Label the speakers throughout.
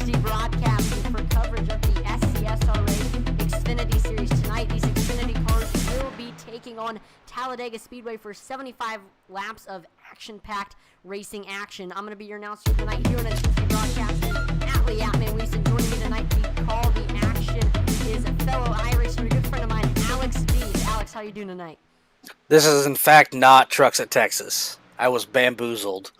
Speaker 1: 360 broadcasting for coverage of the SCSRA Xfinity Series tonight. These Xfinity cars will be taking on Talladega Speedway for 75 laps of action-packed racing action. I'm going to be your announcer tonight here on 360 broadcasting. Atman Weeson joining me tonight to call the action is fellow iRacer, a good friend of mine, Alex B. Alex, how you doing tonight?
Speaker 2: This is, in fact, not Trucks at Texas. I was bamboozled.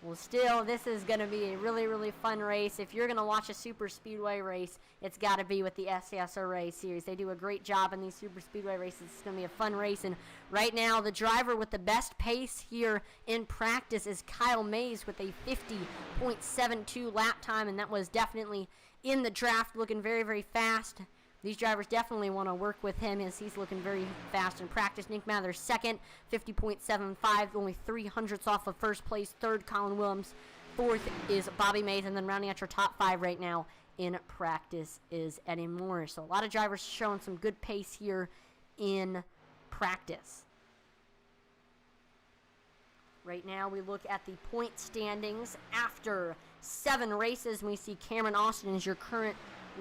Speaker 1: Well, still, this is going to be a really, really fun race. If you're going to watch a Superspeedway race, it's got to be with the SCSRA series. They do a great job in these Superspeedway races. It's going to be a fun race. And right now, the driver with the best pace here in practice is Kyle Mays with a 50.72 lap time, and that was definitely in the draft, looking very, very fast. These drivers definitely want to work with him as he's looking very fast in practice. Nick Mather second, 50.75, only 300ths off of first place. Third, Colin Williams. Fourth is Bobby Mays, and then rounding out your top five right now in practice is Eddie Morris. So a lot of drivers showing some good pace here in practice. Right now we look at the point standings after 7 races, and we see Cameron Austin is your current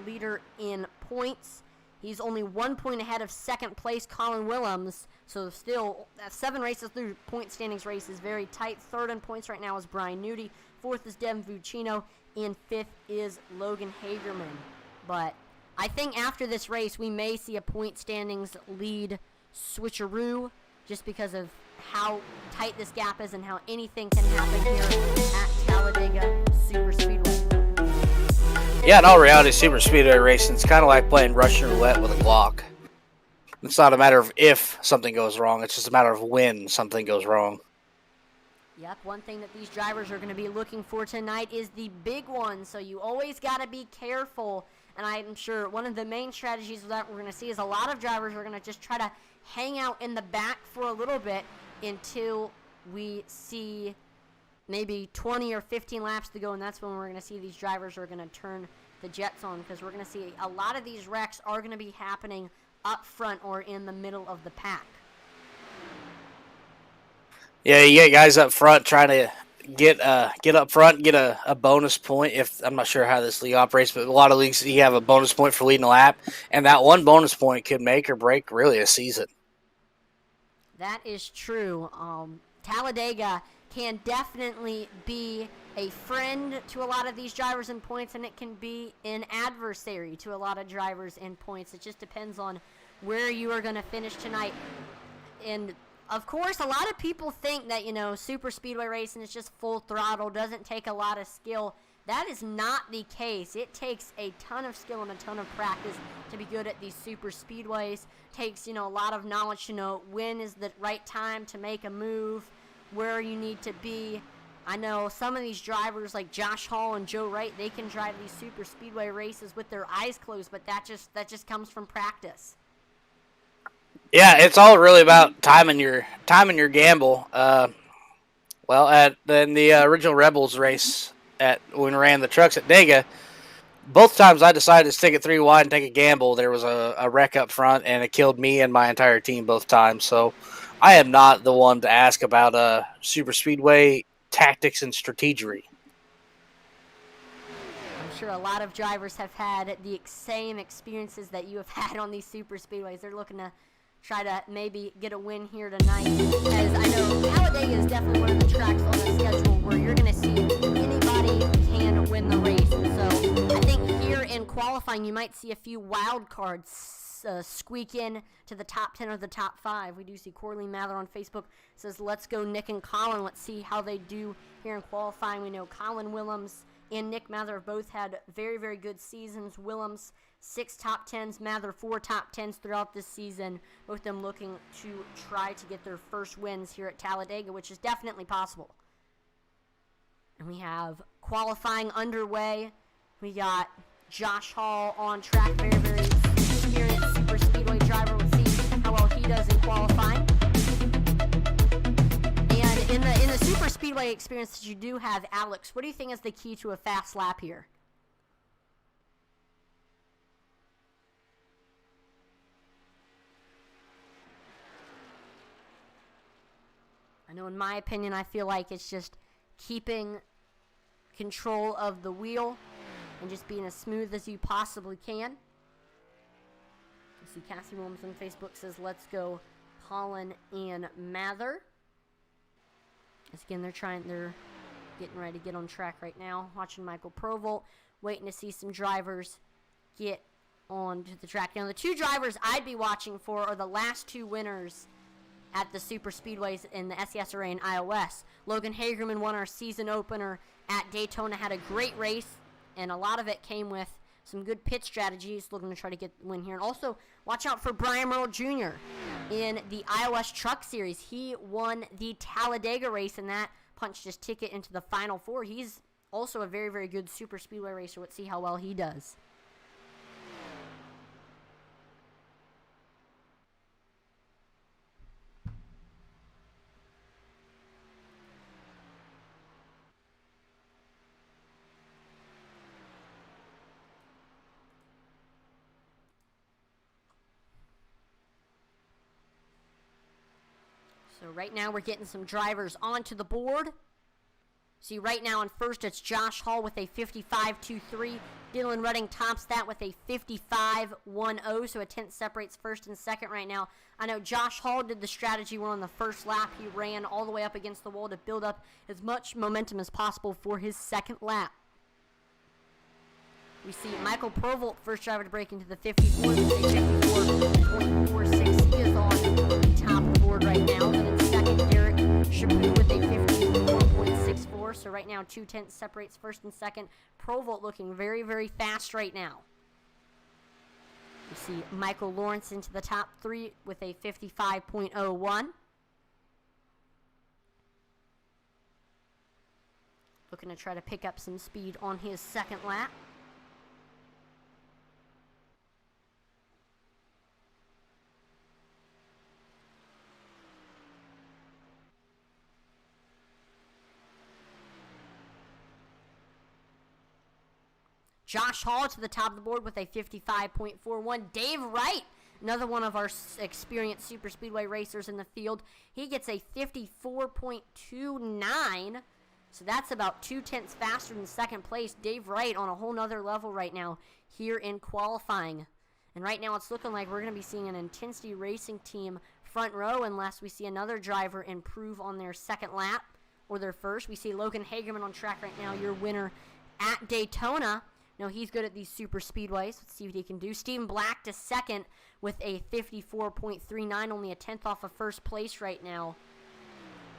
Speaker 1: leader in points. He's only 1 point ahead of second place Colin Williams, so still 7 races through point standings race is very tight. Third in points right now is Brian Nudi. Fourth is Devin Vuccino, and fifth is Logan Hagerman. But I think after this race we may see a point standings lead switcheroo just because of how tight this gap is and how anything can happen here at Talladega Superspeedway.
Speaker 2: Yeah, in all reality, Superspeedway racing, it's kind of like playing Russian roulette with a Glock. It's not a matter of if something goes wrong, it's just a matter of when something goes wrong.
Speaker 1: Yep, one thing that these drivers are going to be looking for tonight is the big one, so you always got to be careful. And I'm sure one of the main strategies that we're going to see is a lot of drivers are going to just try to hang out in the back for a little bit until we see maybe 20 or 15 laps to go, and that's when we're going to see these drivers are going to turn the jets on, because we're going to see a lot of these wrecks are going to be happening up front or in the middle of the pack.
Speaker 2: Yeah, you get guys up front trying to get up front, get a bonus point. If I'm not sure how this league operates, but a lot of leagues you have a bonus point for leading a lap, and that one bonus point could make or break really a season.
Speaker 1: That is true. Talladega can definitely be a friend to a lot of these drivers in points, and it can be an adversary to a lot of drivers in points. It just depends on where you are going to finish tonight. And of course, a lot of people think that, super speedway racing is just full throttle, doesn't take a lot of skill. That is not the case. It takes a ton of skill and a ton of practice to be good at these super speedways. Takes, a lot of knowledge to know when is the right time to make a move, where you need to be. I know some of these drivers like Josh Hall and Joe Wright, they can drive these super speedway races with their eyes closed, but that just comes from practice.
Speaker 2: Yeah, it's all really about timing your gamble. In the original Rebels race when we ran the trucks at Dega, both times I decided to stick it 3 wide and take a gamble. There was a wreck up front, and it killed me and my entire team both times. So I am not the one to ask about super speedway tactics and strategery.
Speaker 1: I'm sure a lot of drivers have had the same experiences that you have had on these super speedways. They're looking to try to maybe get a win here tonight, as I know Talladega is definitely one of the tracks on the schedule where you're going to see anybody can win the race. And so I think here in qualifying you might see a few wild cards squeak in to the top 10 or the top 5. We do see Corley Mather on Facebook says, let's go Nick and Colin. Let's see how they do here in qualifying. We know Colin Williams and Nick Mather have both had very, very good seasons. Williams 6 top 10s, Mather 4 top 10s throughout this season. Both of them looking to try to get their first wins here at Talladega, which is definitely possible. And we have qualifying underway. We got Josh Hall on track, very, very experienced super speedway driver. Let's see how well he does in qualifying. And in the super speedway experience that you do have, Alex, what do you think is the key to a fast lap here? I know in my opinion, I feel like it's just keeping control of the wheel and just being as smooth as you possibly can. You see Cassie Williams on Facebook says, let's go Colin and Mather. As again, they're getting ready to get on track right now. Watching Michael Provolt, waiting to see some drivers get onto the track. Now, the two drivers I'd be watching for are the last two winners at the Superspeedways in the SCSRA and iOS. Logan Hagerman won our season opener at Daytona, had a great race, and a lot of it came with some good pit strategies, looking to try to get the win here. And also, watch out for Brian Merle Jr. in the iOS Truck Series. He won the Talladega race, and that punched his ticket into the Final Four. He's also a very, very good Superspeedway racer. Let's see how well he does. So right now we're getting some drivers onto the board. See, right now in first it's Josh Hall with a 55.23. Dylan Redding tops that with a 55.10. So a tenth separates first and second right now. I know Josh Hall did the strategy where on the first lap he ran all the way up against the wall to build up as much momentum as possible for his second lap. We see Michael Provolt, first driver to break into the 54. 54.46. He is on the top of the board right now. Then in second, Derrick Chaput with a 54.64. So right now, 2/10 separates first and second. Provolt looking very, very fast right now. We see Michael Lawrence into the top three with a 55.01. Looking to try to pick up some speed on his second lap. Josh Hall to the top of the board with a 55.41. Dave Wright, another one of our experienced Superspeedway racers in the field, he gets a 54.29. So that's about 2/10 faster than second place. Dave Wright on a whole nother level right now here in qualifying. And right now it's looking like we're going to be seeing an Intensity Racing team front row unless we see another driver improve on their second lap or their first. We see Logan Hagerman on track right now, your winner at Daytona. No, he's good at these super speedways. Let's see what he can do. Stephen Black to second with a 54.39, only a tenth off of first place right now.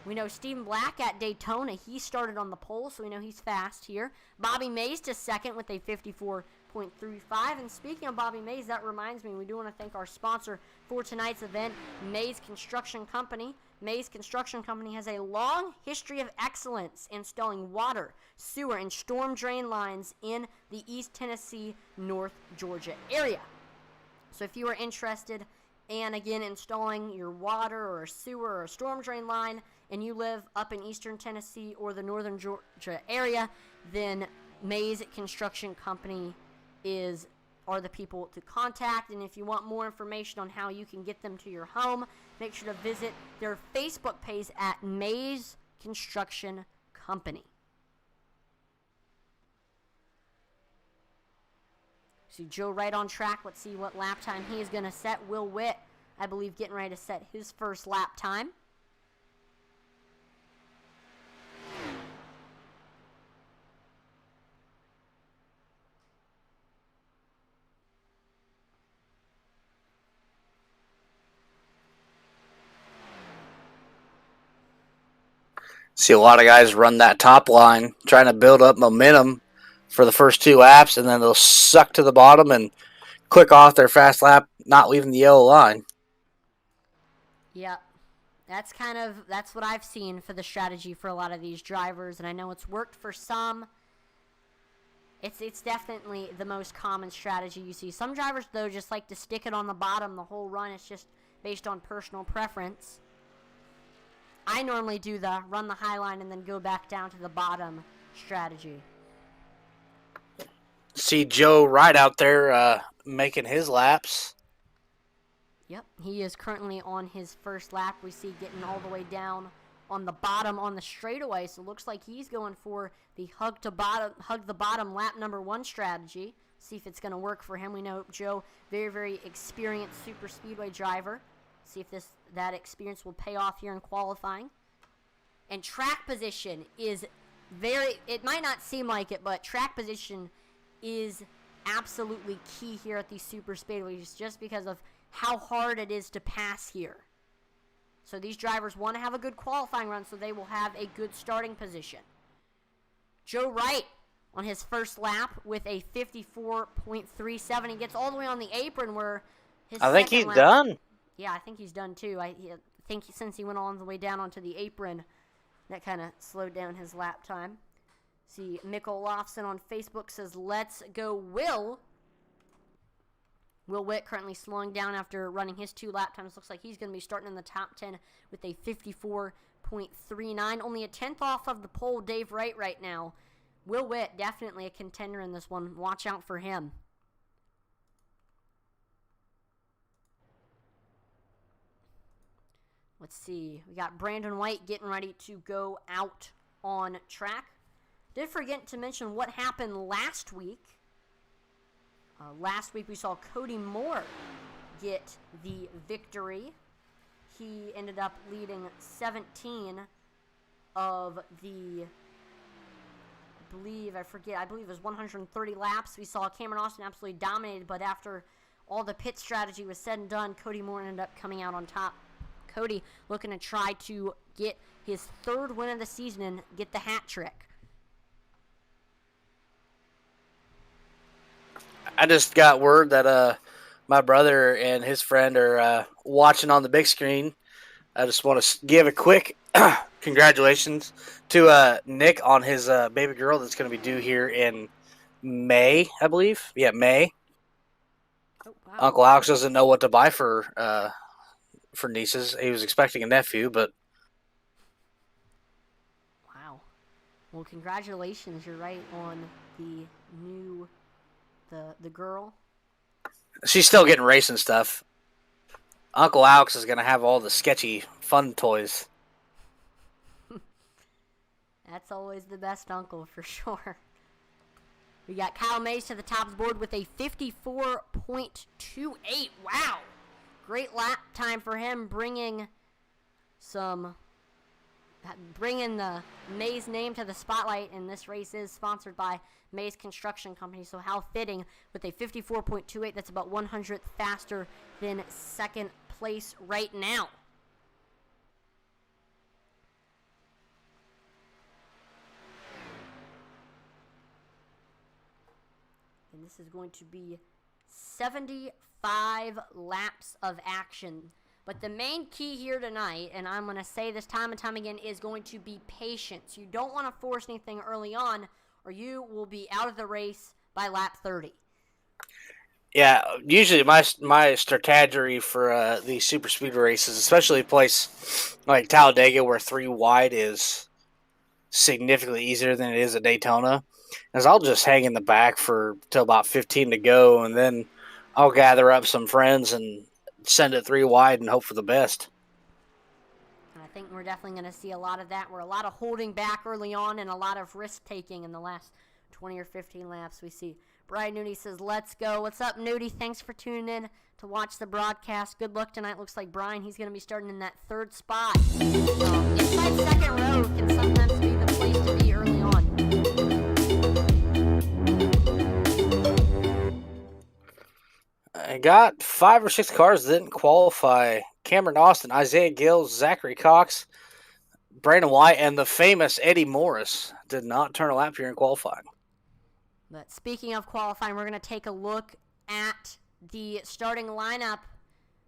Speaker 1: We know Stephen Black at Daytona, he started on the pole, so we know he's fast here. Bobby Mays to second with a 54.35. And speaking of Bobby Mays, that reminds me, we do want to thank our sponsor for tonight's event, Mays Construction Company. Mays Construction Company has a long history of excellence installing water, sewer, and storm drain lines in the East Tennessee, North Georgia area. So if you are interested in, again, installing your water or a sewer or a storm drain line, and you live up in Eastern Tennessee or the Northern Georgia area, then Mays Construction Company are the people to contact. And if you want more information on how you can get them to your home, make sure to visit their Facebook page at Mays Construction Company. See Joe Wright on track. Let's see what lap time he is going to set. Will Witt, I believe, getting ready to set his first lap time.
Speaker 2: See a lot of guys run that top line, trying to build up momentum for the first two laps, and then they'll suck to the bottom and quick off their fast lap, not leaving the yellow line.
Speaker 1: Yep. That's what I've seen for the strategy for a lot of these drivers, and I know it's worked for some. It's definitely the most common strategy you see. Some drivers, though, just like to stick it on the bottom the whole run. It's just based on personal preference. I normally do the run the high line and then go back down to the bottom strategy.
Speaker 2: See Joe Wright out there making his laps.
Speaker 1: Yep, he is currently on his first lap. We see getting all the way down on the bottom on the straightaway. So it looks like he's going for the hug the bottom lap number 1 strategy. See if it's going to work for him. We know Joe, very, very experienced super speedway driver. See if that experience will pay off here in qualifying. And track position is it might not seem like it, but track position is absolutely key here at these super speedways just because of how hard it is to pass here. So these drivers want to have a good qualifying run so they will have a good starting position. Joe Wright on his first lap with a 54.37. He gets all the way on the apron where
Speaker 2: I think he's done.
Speaker 1: Yeah, I think he's done too. I think since he went all the way down onto the apron, that kind of slowed down his lap time. See, Mick Olofsson on Facebook says, "Let's go, Will." Will Witt currently slowing down after running his 2 lap times. Looks like he's going to be starting in the top 10 with a 54.39. Only a 10th off of the pole, Dave Wright right now. Will Witt, definitely a contender in this one. Watch out for him. Let's see. We got Brandon White getting ready to go out on track. Did forget to mention what happened last week. Last week we saw Cody Moore get the victory. He ended up leading 17 of the, I believe it was 130 laps. We saw Cameron Austin absolutely dominated, but after all the pit strategy was said and done, Cody Moore ended up coming out on top. Cody looking to try to get his 3rd win of the season and get the hat trick.
Speaker 2: I just got word that my brother and his friend are watching on the big screen. I just want to give a quick congratulations to Nick on his baby girl that's going to be due here in May, I believe. Yeah, May.
Speaker 1: Oh, wow.
Speaker 2: Uncle Alex doesn't know what to buy for nieces. He was expecting a nephew, but...
Speaker 1: Wow. Well, congratulations. You're right on the new... The girl.
Speaker 2: She's still getting racing stuff. Uncle Alex is going to have all the sketchy fun toys.
Speaker 1: That's always the best uncle for sure. We got Kyle Mays to the top of the board with a 54.28. Wow. Great lap time for him, bringing the Mays name to the spotlight, and this race is sponsored by Mays Construction Company, so how fitting with a 54.28. That's about 100th faster than second place right now. And this is going to be 75 laps of action. But the main key here tonight, and I'm going to say this time and time again, is going to be patience. You don't want to force anything early on, or you will be out of the race by lap 30.
Speaker 2: Yeah, usually my strategy for these super speed races, especially a place like Talladega where 3 wide is significantly easier than it is at Daytona, is I'll just hang in the back till about 15 to go, and then I'll gather up some friends and send it 3 wide and hope for the best.
Speaker 1: I think we're definitely going to see a lot of that. We're a lot of holding back early on and a lot of risk-taking in the last 20 or 15 laps. We see Brian Nudie says, "Let's go." What's up, Nudie? Thanks for tuning in to watch the broadcast. Good luck tonight. Looks like Brian, he's going to be starting in that 3rd spot. Inside second row can sometimes be the place to be early on.
Speaker 2: I got 5 or 6 cars that didn't qualify. Cameron Austin, Isaiah Gills, Zachary Cox, Brandon White, and the famous Eddie Morris did not turn a lap here in qualifying.
Speaker 1: But speaking of qualifying, we're going to take a look at the starting lineup.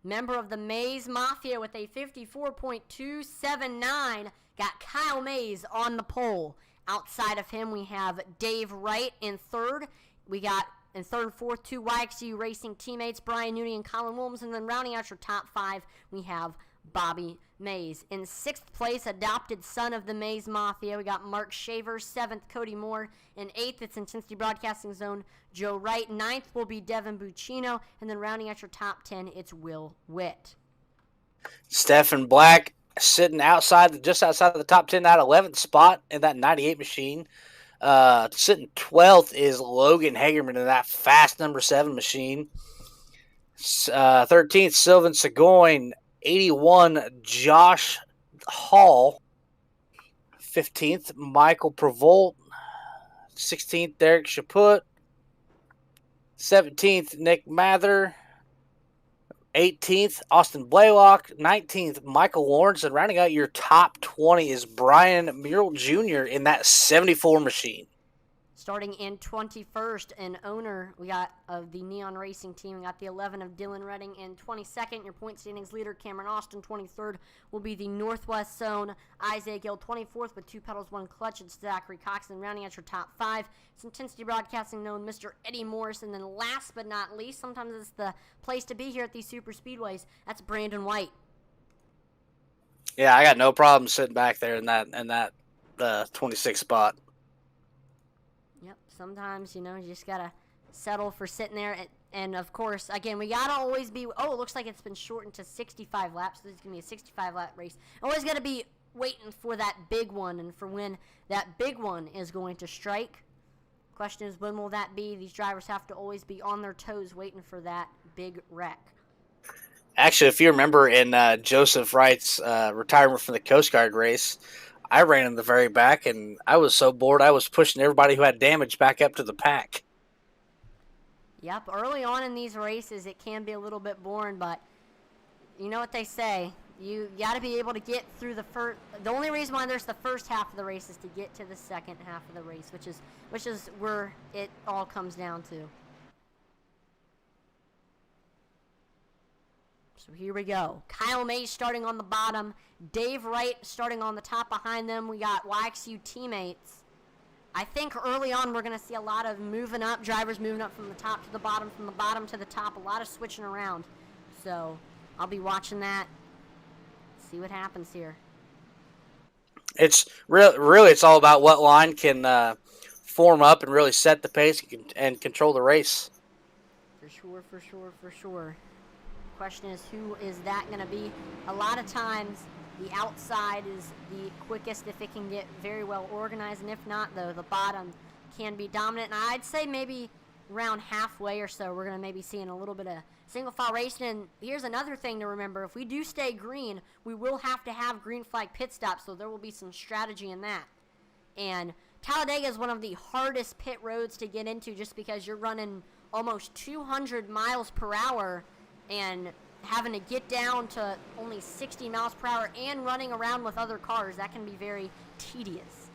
Speaker 1: Member of the Mays Mafia with a 54.279. Got Kyle Mays on the pole. Outside of him, we have Dave Wright in 3rd. We got in 3rd and 4th, 2 YXU Racing teammates, Brian Nudie and Colin Williams. And then rounding out your top 5, we have Bobby Mays. In 6th place, adopted son of the Mays Mafia, we got Mark Shaver. 7th, Cody Moore. In 8th, it's Intensity Broadcasting Zone, Joe Wright. 9th will be Devin Buccino. And then rounding out your top 10, it's Will Witt.
Speaker 2: Stephen Black sitting just outside of the top 10 out of 11th spot in that 98 machine. Sitting 12th is Logan Hagerman in that fast number 7 machine. 13th, Sylvan Seguin. 81, Josh Hall. 15th, Michael Prevolt. 16th, Derrick Chaput. 17th, Nick Mather. 18th, Austin Blaylock. 19th, Michael Lawrence. And rounding out your top 20 is Brian Murrell Jr. in that 74 machine.
Speaker 1: Starting in 21st, and owner we got of the Neon Racing team. We got the 11 of Dylan Redding in 22nd. Your point standings leader, Cameron Austin. 23rd will be the Northwest Zone, Isaac Gill. 24th with 2 pedals, 1 clutch. It's Zachary Coxon. Rounding out your top 5, it's Intensity Broadcasting known Mr. Eddie Morris. And then last but not least, sometimes it's the place to be here at these super speedways, that's Brandon White.
Speaker 2: Yeah, I got no problem sitting back there in that 26th spot.
Speaker 1: Yep, sometimes, you just got to settle for sitting there. And, of course, again, we got to always be, it looks like it's been shortened to 65 laps. So this is going to be a 65-lap race. Always got to be waiting for that big one and for when that big one is going to strike. Question is, when will that be? These drivers have to always be on their toes waiting for that big wreck.
Speaker 2: Actually, if you remember in Joseph Wright's retirement from the Coast Guard race, I ran in the very back, and I was so bored I was pushing everybody who had damage back up to the pack.
Speaker 1: Yep, early on in these races, it can be a little bit boring, but you know what they say. You got to be able to get through the first. The only reason why there's the first half of the race is to get to the second half of the race, which is where it all comes down to. So here we go. Kyle Mays starting on the bottom. Dave Wright starting on the top behind them. We got YXU teammates. I think early on we're going to see a lot of drivers moving up from the top to the bottom, from the bottom to the top, a lot of switching around. So I'll be watching that, see what happens here.
Speaker 2: It's really it's all about what line can form up and really set the pace and control the race. For sure. Question is, who is that going to be? A lot of times the outside is the quickest if it can get very well organized, and if not, though, the bottom can be dominant. And I'd say maybe around halfway or so we're going to maybe seeing a little bit of single file racing. And here's another thing to remember: if we do stay green, we will have to have green flag pit stops, so there will be some strategy in that. And Talladega is one of the hardest pit roads to get into, just because you're running almost 200 miles per hour and having to get down to only 60 miles per hour and running around with other cars. That can be very tedious.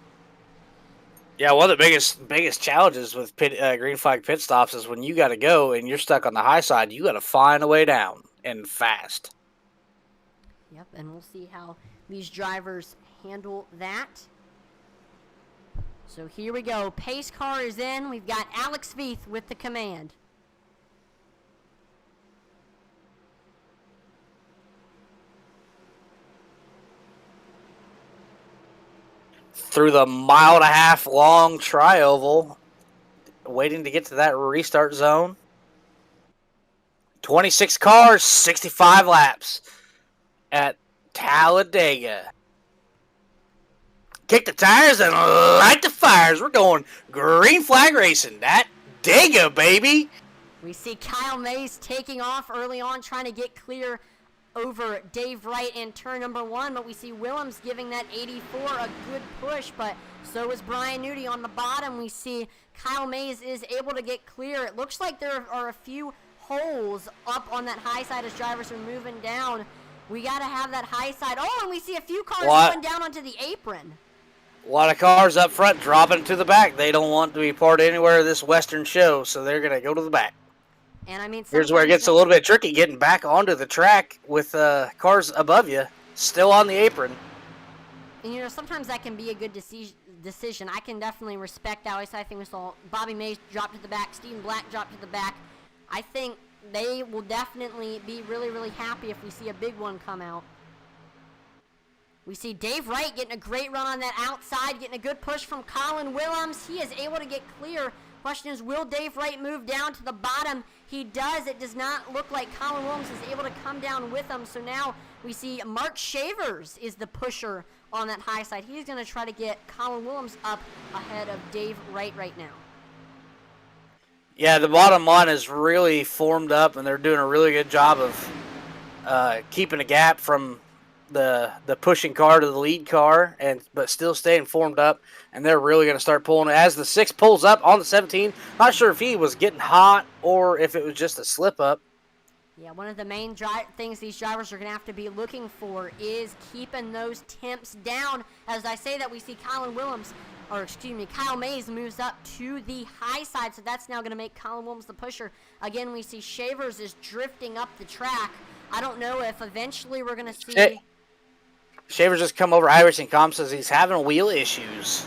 Speaker 2: Yeah, one of the biggest challenges with green flag pit stops is when you got to go and you're stuck on the high side, you got to find a way down and fast.
Speaker 1: Yep, and we'll see how these drivers handle that. So here we go. Pace car is in. We've got Alex Veith with the command.
Speaker 2: Through the 1.5 mile long tri-oval, waiting to get to that restart zone. 26 cars, 65 laps at Talladega. Kick the tires and light the fires. We're going green flag racing. That Dega, baby.
Speaker 1: We see Kyle Mays taking off early on, trying to get clear over Dave Wright in turn number 1, but we see Williams giving that 84 a good push, but so is Brian Nudie on the bottom. We see Kyle Mays is able to get clear. It looks like there are a few holes up on that high side as drivers are moving down. We got to have that high side. Oh, and we see a few cars going down onto the apron.
Speaker 2: A lot of cars up front dropping to the back. They don't want to be part of anywhere of this Western show, so they're going to go to the back.
Speaker 1: And I mean,
Speaker 2: here's where it gets a little bit tricky, getting back onto the track with cars above you, still on the apron.
Speaker 1: And, sometimes that can be a good decision. I can definitely respect that. I think we saw Bobby Mays drop to the back, Stephen Black drop to the back. I think they will definitely be really, really happy if we see a big one come out. We see Dave Wright getting a great run on that outside, getting a good push from Colin Williams. He is able to get clear. Question is, will Dave Wright move down to the bottom? He does. It does not look like Colin Williams is able to come down with him. So now we see Mark Shavers is the pusher on that high side. He's going to try to get Colin Williams up ahead of Dave Wright right now.
Speaker 2: Yeah, the bottom line is really formed up, and they're doing a really good job of keeping a gap from the pushing car to the lead car, but still staying formed up, and they're really going to start pulling. As the 6 pulls up on the 17, not sure if he was getting hot or if it was just a slip up.
Speaker 1: Yeah, one of the main things these drivers are going to have to be looking for is keeping those temps down. As I say that, we see Kyle Mays moves up to the high side, so that's now going to make Colin Williams the pusher. Again, we see Shavers is drifting up the track. I don't know if eventually we're going to see...
Speaker 2: Shavers just come over iRacing Comp, says he's having wheel issues.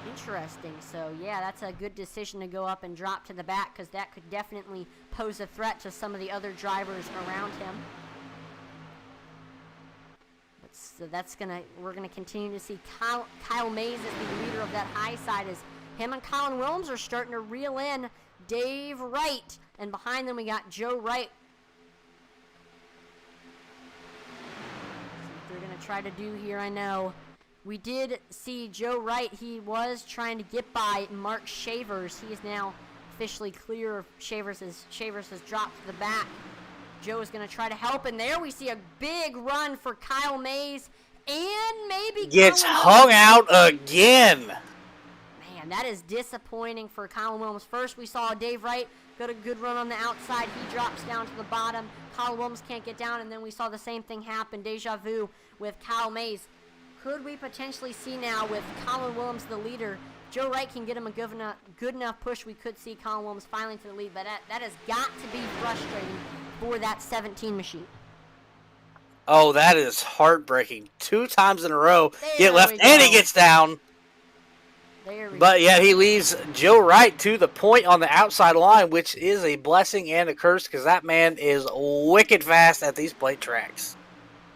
Speaker 1: Interesting. So, yeah, that's a good decision to go up and drop to the back, because that could definitely pose a threat to some of the other drivers around him. So we're gonna continue to see Kyle Mays as the leader of that high side, as him and Colin Williams are starting to reel in Dave Wright, and behind them we got Joe Wright. So what they're gonna try to do here, I know. We did see Joe Wright. He was trying to get by Mark Shavers. He is now officially clear of Shavers as Shavers has dropped to the back. Joe is going to try to help, and there we see a big run for Kyle Mays, and maybe
Speaker 2: gets hung out again.
Speaker 1: Man, that is disappointing for Colin Williams. First, we saw Dave Wright got a good run on the outside. He drops down to the bottom. Colin Williams can't get down, and then we saw the same thing happen, deja vu, with Kyle Mays. Could we potentially see now with Colin Williams the leader, Joe Wright can get him a good enough push, we could see Colin Williams finally to the lead, but that has got to be frustrating for that 17 machine.
Speaker 2: Oh, that is heartbreaking. 2 times in a row, get left, and he gets down. But yet he leaves Joe Wright to the point on the outside line, which is a blessing and a curse, because that man is wicked fast at these plate tracks.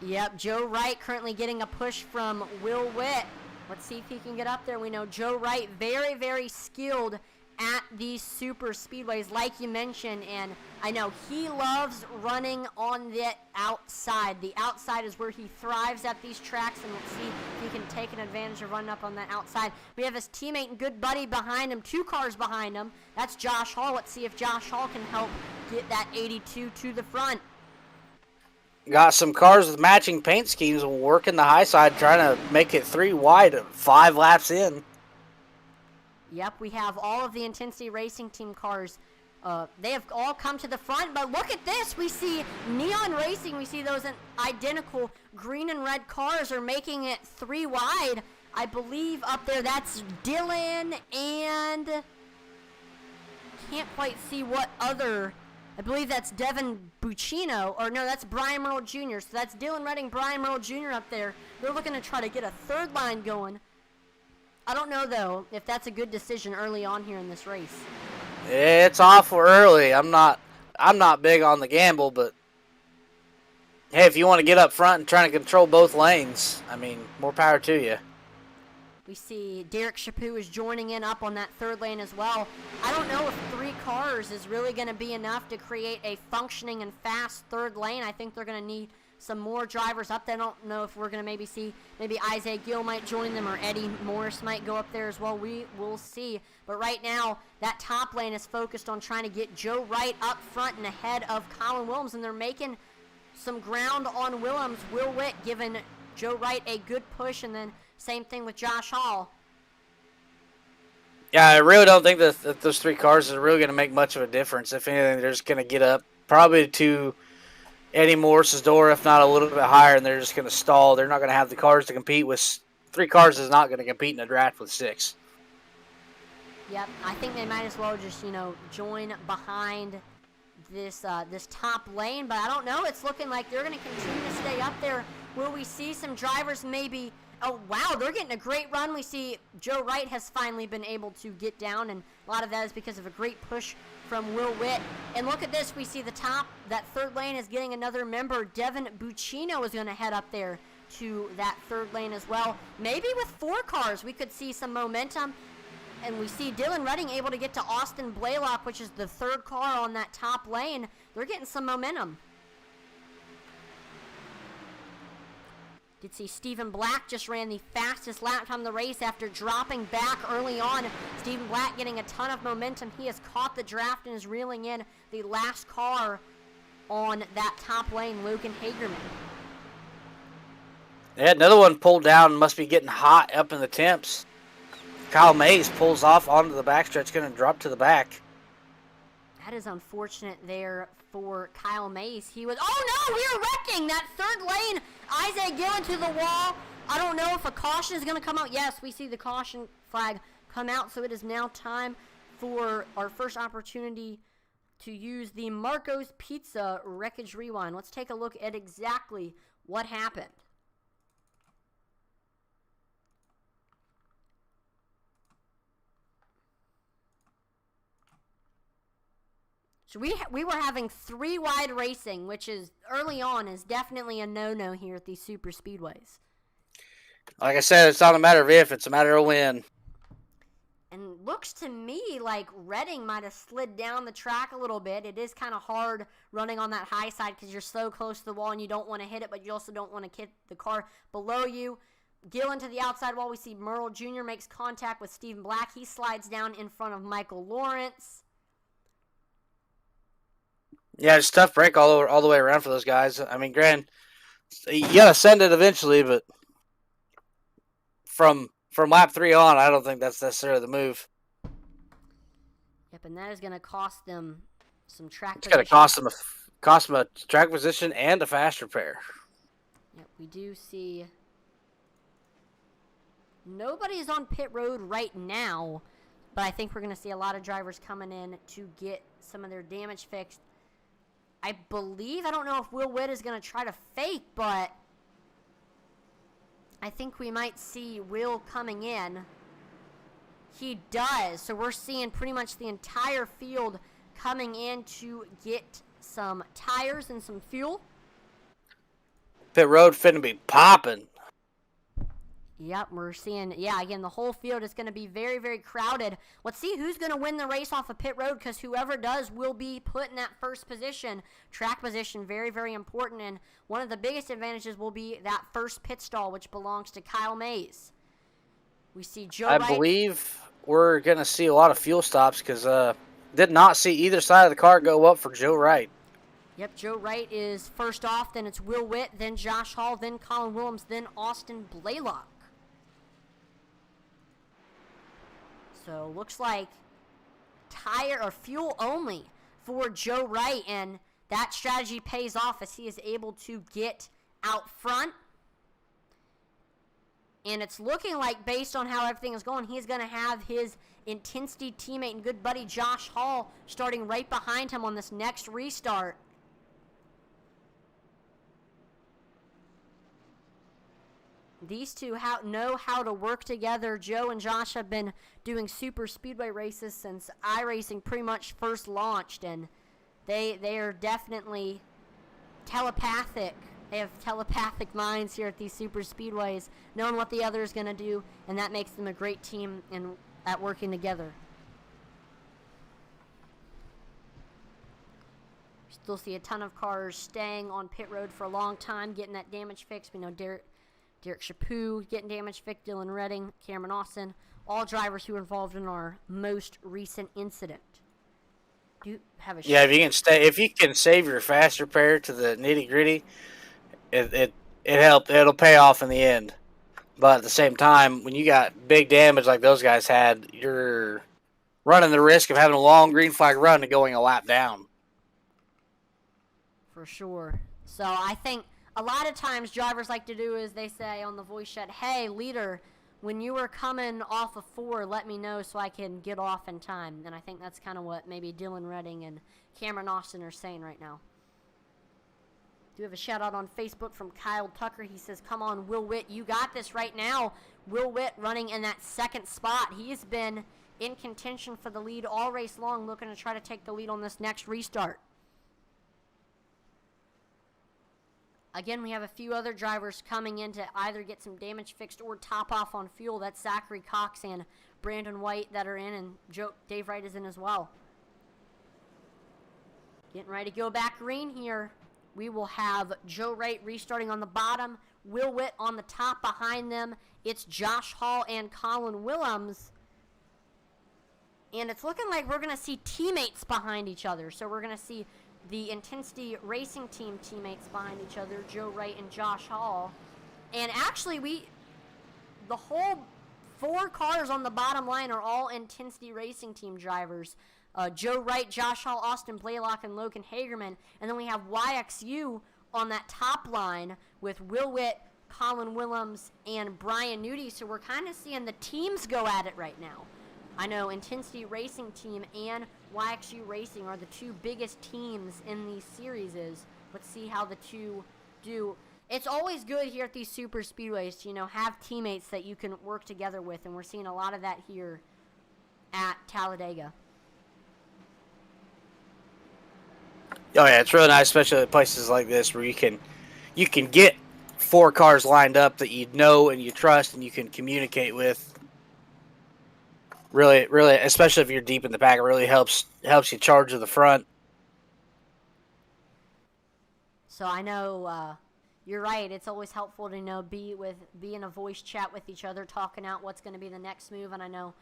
Speaker 1: Yep, Joe Wright currently getting a push from Will Witt. Let's see if he can get up there. We know Joe Wright very, very skilled at these super speedways, like you mentioned, and I know he loves running on the outside. The outside is where he thrives at these tracks, and let's see if he can take an advantage of running up on that outside. We have his teammate and good buddy behind him, 2 cars behind him. That's Josh Hall. Let's see if Josh Hall can help get that 82 to the front.
Speaker 2: Got some cars with matching paint schemes working the high side, trying to make it 3 wide, 5 laps in.
Speaker 1: Yep, we have all of the Intensity Racing Team cars. They have all come to the front, but look at this. We see Neon Racing. We see those identical green and red cars are making it 3 wide. I believe up there that's Dylan and can't quite see what other. I believe that's Devin Buccino, or no, that's Brian Merle Jr. So that's Dylan Redding, Brian Merle Jr. up there. They're looking to try to get a 3rd line going. I don't know, though, if that's a good decision early on here in this race.
Speaker 2: It's awful early. I'm not big on the gamble, but hey, if you want to get up front and try to control both lanes, I mean, more power to you.
Speaker 1: We see Derrick Chaput is joining in up on that 3rd lane as well. I don't know if 3 cars is really going to be enough to create a functioning and fast 3rd lane. I think they're going to need some more drivers up there. I don't know if we're going to maybe see, Isaiah Gill might join them, or Eddie Morris might go up there as well. We will see. But right now, that top lane is focused on trying to get Joe Wright up front and ahead of Colin Williams, and they're making some ground on Williams. Will Witt giving Joe Wright a good push, and then same thing with Josh Hall.
Speaker 2: Yeah, I really don't think that those 3 cars are really going to make much of a difference. If anything, they're just going to get up probably to Eddie Morris's door, if not a little bit higher, and they're just going to stall. They're not going to have the cars to compete with. 3 cars is not going to compete in a draft with 6.
Speaker 1: Yep, I think they might as well just, join behind this this top lane, but I don't know. It's looking like they're going to continue to stay up there. Will we see some drivers maybe? Oh, wow, they're getting a great run. We see Joe Wright has finally been able to get down, and a lot of that is because of a great push from Will Witt. And look at this. We see the top, that 3rd lane is getting another member. Devin Buccino is going to head up there to that 3rd lane as well. Maybe with 4 cars, we could see some momentum. And we see Dylan Redding able to get to Austin Blaylock, which is the third car on that top lane. They're getting some momentum. Did see Stephen Black just ran the fastest lap time of the race after dropping back early on. Stephen Black getting a ton of momentum. He has caught the draft and is reeling in the last car on that top lane, Logan Hagerman.
Speaker 2: Yeah, another one pulled down, must be getting hot up in the temps. Kyle Mays pulls off onto the backstretch, going to drop to the back.
Speaker 1: That is unfortunate there for Kyle Mays. He was, oh no, we are wrecking that third lane. Isaiah Gillen to the wall. I don't know if a caution is going to come out. Yes, we see the caution flag come out, so it is now time for our first opportunity to use the Marco's Pizza Wreckage Rewind. Let's take a look at exactly what happened. So we were having 3-wide racing, which is early on is definitely a no-no here at these super speedways.
Speaker 2: Like I said, it's not a matter of if, it's a matter of when.
Speaker 1: And looks to me like Redding might have slid down the track a little bit. It is kind of hard running on that high side because you're so close to the wall and you don't want to hit it, but you also don't want to hit the car below you. Gillen to the outside wall. We see Merle Jr. makes contact with Stephen Black. He slides down in front of Michael Lawrence.
Speaker 2: Yeah, it's a tough break all the way around for those guys. I mean, Grant, you gotta send it eventually, but from lap 3 on, I don't think that's necessarily the move.
Speaker 1: Yep, and that is going to cost them some track
Speaker 2: It's
Speaker 1: position.
Speaker 2: going to cost them a track position and a fast repair.
Speaker 1: Yep, we do see nobody is on pit road right now, but I think we're going to see a lot of drivers coming in to get some of their damage fixed. I believe, I don't know if Will Witt is going to try to fake, but I think we might see Will coming in. He does, so we're seeing pretty much the entire field coming in to get some tires and some fuel.
Speaker 2: Pit road finna be popping.
Speaker 1: Yep, we're seeing, again, the whole field is going to be very, very crowded. Let's see who's going to win the race off of pit road, because whoever does will be put in that first position. Track position, very, very important, and one of the biggest advantages will be that first pit stall, which belongs to Kyle Mays. We see Joe Wright.
Speaker 2: I believe we're going to see a lot of fuel stops, because did not see either side of the car go up for Joe Wright.
Speaker 1: Yep, Joe Wright is first off, then it's Will Witt, then Josh Hall, then Colin Williams, then Austin Blaylock. So looks like tire or fuel only for Joe Wright, and that strategy pays off as he is able to get out front. And it's looking like, based on how everything is going, he's going to have his Intensity teammate and good buddy Josh Hall starting right behind him on this next restart. These two know how to work together. Joe and Josh have been doing super speedway races since iRacing pretty much first launched, and they are definitely telepathic. They have telepathic minds here at these super speedways, knowing what the other is going to do, and that makes them a great team at working together. Still see a ton of cars staying on pit road for a long time, getting that damage fixed. We know Derrick Chaput getting damage fixed, Dylan Redding, Cameron Austin, all drivers who were involved in our most recent incident. Do you have a
Speaker 2: if you can save your fast repair to the nitty gritty, it'll pay off in the end. But at the same time, when you got big damage like those guys had, you're running the risk of having a long green flag run and going a lap down.
Speaker 1: For sure. So I think a lot of times drivers like to do is they say on the voice chat, hey, leader, when you were coming off of 4, let me know so I can get off in time. And I think that's kind of what maybe Dylan Redding and Cameron Austin are saying right now. Do have a shout out on Facebook from Kyle Tucker. He says, come on, Will Witt, you got this right now. Will Witt running in that second spot. He's been in contention for the lead all race long, looking to try to take the lead on this next restart. Again, we have a few other drivers coming in to either get some damage fixed or top off on fuel. That's Zachary Cox and Brandon White that are in, and Dave Wright is in as well. Getting ready to go back green here. We will have Joe Wright restarting on the bottom, Will Witt on the top behind them. It's Josh Hall and Colin Williams. And it's looking like we're going to see teammates behind each other. So we're going to see the Intensity Racing Team teammates behind each other, Joe Wright and Josh Hall. And actually, the whole 4 cars on the bottom line are all Intensity Racing Team drivers. Joe Wright, Josh Hall, Austin Blaylock, and Logan Hagerman. And then we have YXU on that top line with Will Witt, Colin Williams, and Brian Nudie. So we're kind of seeing the teams go at it right now. I know Intensity Racing Team and YXU Racing are the 2 biggest teams in these series. Let's see how the 2 do. It's always good here at these super speedways to, have teammates that you can work together with, and we're seeing a lot of that here at Talladega.
Speaker 2: Oh yeah, it's really nice, especially at places like this where you can get 4 cars lined up that you know and you trust and you can communicate with. Really, really, especially if you're deep in the pack, it really helps you charge to the front.
Speaker 1: So I know you're right. It's always helpful to be in a voice chat with each other, talking out what's going to be the next move. And I know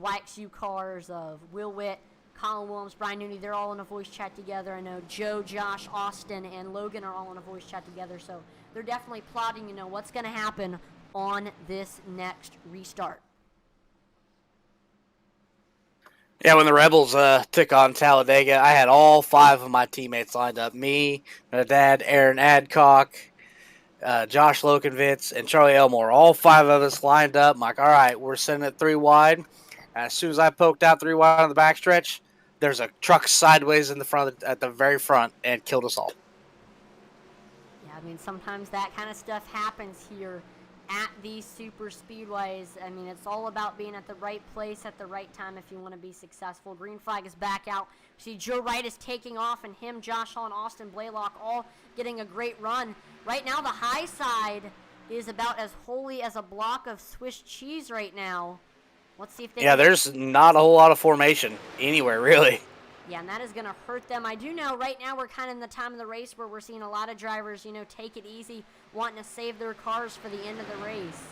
Speaker 1: YXU cars of Will Witt, Colin Williams, Brian Nudie, they're all in a voice chat together. I know Joe, Josh, Austin, and Logan are all in a voice chat together. So they're definitely plotting, what's going to happen on this next restart.
Speaker 2: Yeah, when the Rebels took on Talladega, I had all 5 of my teammates lined up. Me, my dad, Aaron Adcock, Josh Lokenvitz, and Charlie Elmore. All 5 of us lined up. I'm like, all right, we're sending it 3 wide. As soon as I poked out 3 wide on the backstretch, there's a truck sideways in the front, at the very front, and killed us all.
Speaker 1: Yeah, I mean, sometimes that kind of stuff happens here at these super speedways. I mean, it's all about being at the right place at the right time if you want to be successful. Green flag is back out. See, Joe Wright is taking off, and him, Josh Hall, and Austin Blaylock all getting a great run. Right now, the high side is about as holy as a block of Swiss cheese right now. Let's see if they
Speaker 2: there's not a whole lot of formation anywhere, really.
Speaker 1: Yeah, and that is going to hurt them. I do know right now we're kind of in the time of the race where we're seeing a lot of drivers, take it easy, wanting to save their cars for the end of the race.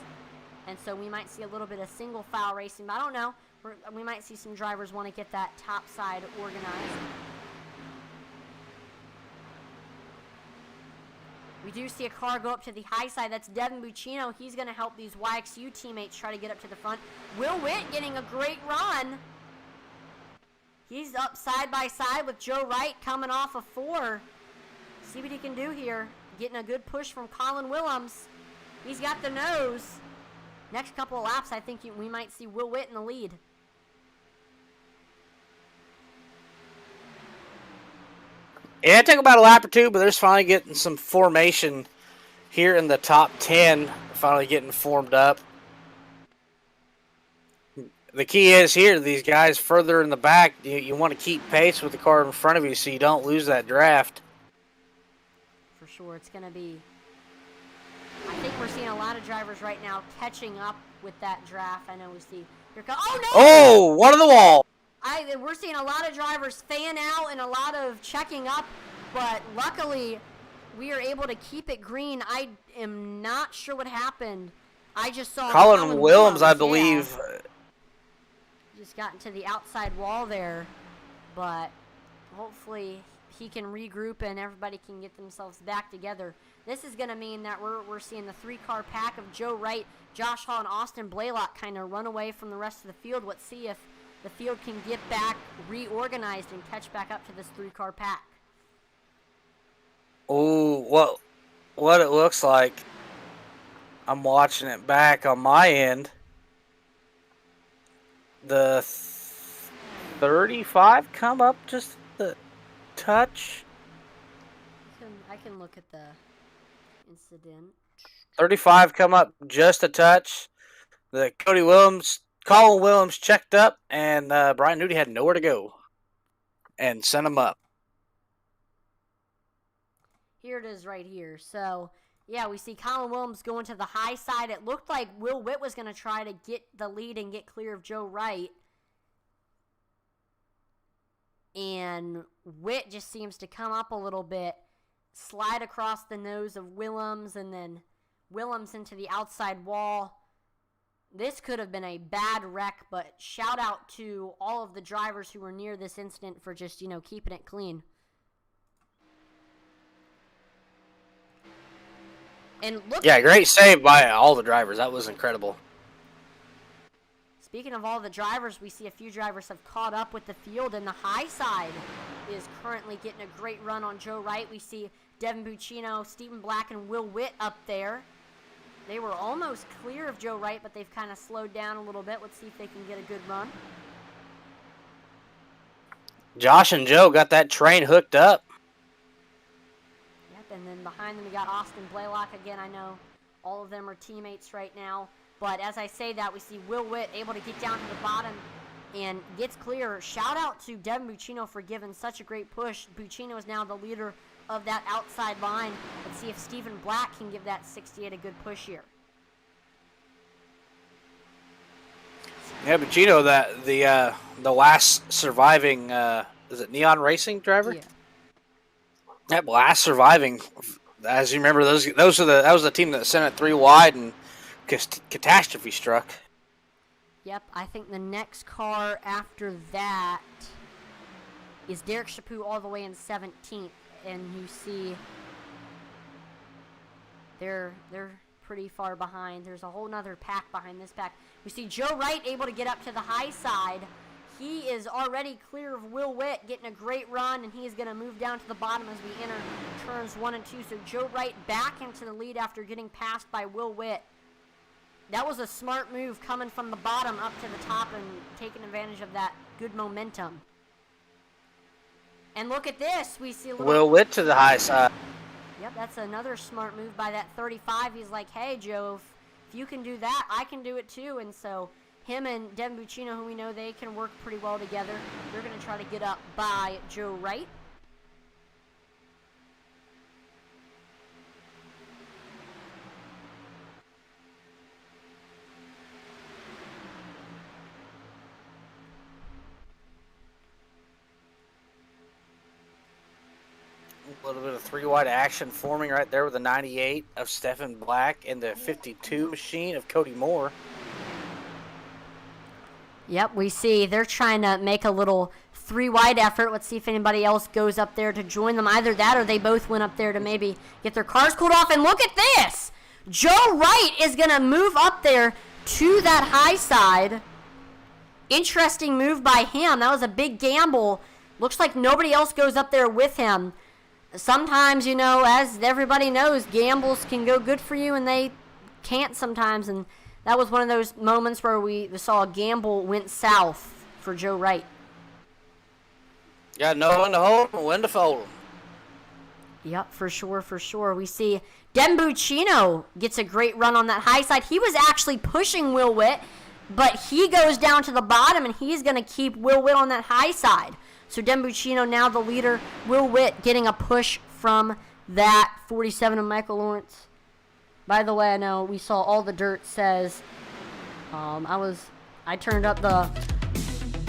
Speaker 1: And so we might see a little bit of single file racing, but I don't know. We might see some drivers want to get that top side organized. We do see a car go up to the high side. That's Devin Buccino. He's going to help these YXU teammates try to get up to the front. Will Witt getting a great run. He's up side by side with Joe Wright coming off of 4. See what he can do here. Getting a good push from Colin Williams. He's got the nose. Next couple of laps, I think we might see Will Witt in the lead.
Speaker 2: Yeah, it took about a lap or 2, but there's finally getting some formation here in the top 10. Finally getting formed up. The key is here, these guys further in the back, you want to keep pace with the car in front of you so you don't lose that draft.
Speaker 1: For sure, it's going to be... I think we're seeing a lot of drivers right now catching up with that draft. I know we see... Oh, no!
Speaker 2: Oh, one on the wall!
Speaker 1: We're seeing a lot of drivers fan out and a lot of checking up, but luckily we are able to keep it green. I am not sure what happened. I just saw
Speaker 2: Colin Williams, I believe...
Speaker 1: Yeah. Just got into the outside wall there, but hopefully he can regroup and everybody can get themselves back together. This is going to mean that we're seeing the 3-car pack of Joe Wright, Josh Hall, and Austin Blaylock kind of run away from the rest of the field. Let's see if the field can get back reorganized and catch back up to this 3-car pack.
Speaker 2: Oh, what it looks like. I'm watching it back on my end. The 35 come up just the touch.
Speaker 1: I can look at the incident.
Speaker 2: 35 come up just a touch. The Colin Williams checked up, and Brian Nudie had nowhere to go and sent him up.
Speaker 1: Here it is right here. So, yeah, we see Colin Williams going to the high side. It looked like Will Witt was going to try to get the lead and get clear of Joe Wright. And Witt just seems to come up a little bit, slide across the nose of Williams, and then Williams into the outside wall. This could have been a bad wreck, but shout out to all of the drivers who were near this incident for just, keeping it clean. And look.
Speaker 2: Yeah, great save by all the drivers. That was incredible.
Speaker 1: Speaking of all the drivers, we see a few drivers have caught up with the field, and the high side is currently getting a great run on Joe Wright. We see Devin Buccino, Stephen Black, and Will Witt up there. They were almost clear of Joe Wright, but they've kind of slowed down a little bit. Let's see if they can get a good run.
Speaker 2: Josh and Joe got that train hooked up.
Speaker 1: Yep, and then behind them we got Austin Blaylock. Again, I know all of them are teammates right now. But as I say that, we see Will Witt able to get down to the bottom and gets clear. Shout out to Devin Buccino for giving such a great push. Buccino is now the leader of that outside line. Let's see if Stephen Black can give that 68 a good push here.
Speaker 2: Yeah, Buccino, the last surviving, is it Neon Racing driver?
Speaker 1: Yeah.
Speaker 2: That last surviving, as you remember, that was the team that sent it 3 wide and catastrophe struck.
Speaker 1: Yep, I think the next car after that is Derrick Chaput all the way in 17th, and you see they're pretty far behind. There's a whole nother pack behind this pack. We see Joe Wright able to get up to the high side. He is already clear of Will Witt, getting a great run, and he is going to move down to the bottom as we enter turns 1 and 2. So Joe Wright back into the lead after getting passed by Will Witt. That was a smart move coming from the bottom up to the top and taking advantage of that good momentum. And look at this. We see a little...
Speaker 2: Will Witt to the high side.
Speaker 1: Yep, that's another smart move by that 35. He's like, hey, Joe, if you can do that, I can do it too. And so him and Devin Buccino, who we know they can work pretty well together, they're going to try to get up by Joe Wright.
Speaker 2: A little bit of 3 wide action forming right there with the 98 of Stephen Black and the 52 machine of Cody Moore.
Speaker 1: Yep, we see they're trying to make a little 3 wide effort. Let's see if anybody else goes up there to join them. Either that or they both went up there to maybe get their cars cooled off. And look at this! Joe Wright is going to move up there to that high side. Interesting move by him. That was a big gamble. Looks like nobody else goes up there with him. Sometimes, as everybody knows, gambles can go good for you and they can't sometimes. And that was one of those moments where we saw a gamble went south for Joe Wright.
Speaker 2: Got no one to hold and when to fold them.
Speaker 1: Yep, for sure. We see Devin Buccino gets a great run on that high side. He was actually pushing Will Witt, but he goes down to the bottom and he's going to keep Will Witt on that high side. So Devin Buccino now the leader. Will Witt getting a push from that 47 of Michael Lawrence. By the way, I know we saw all the dirt says I turned up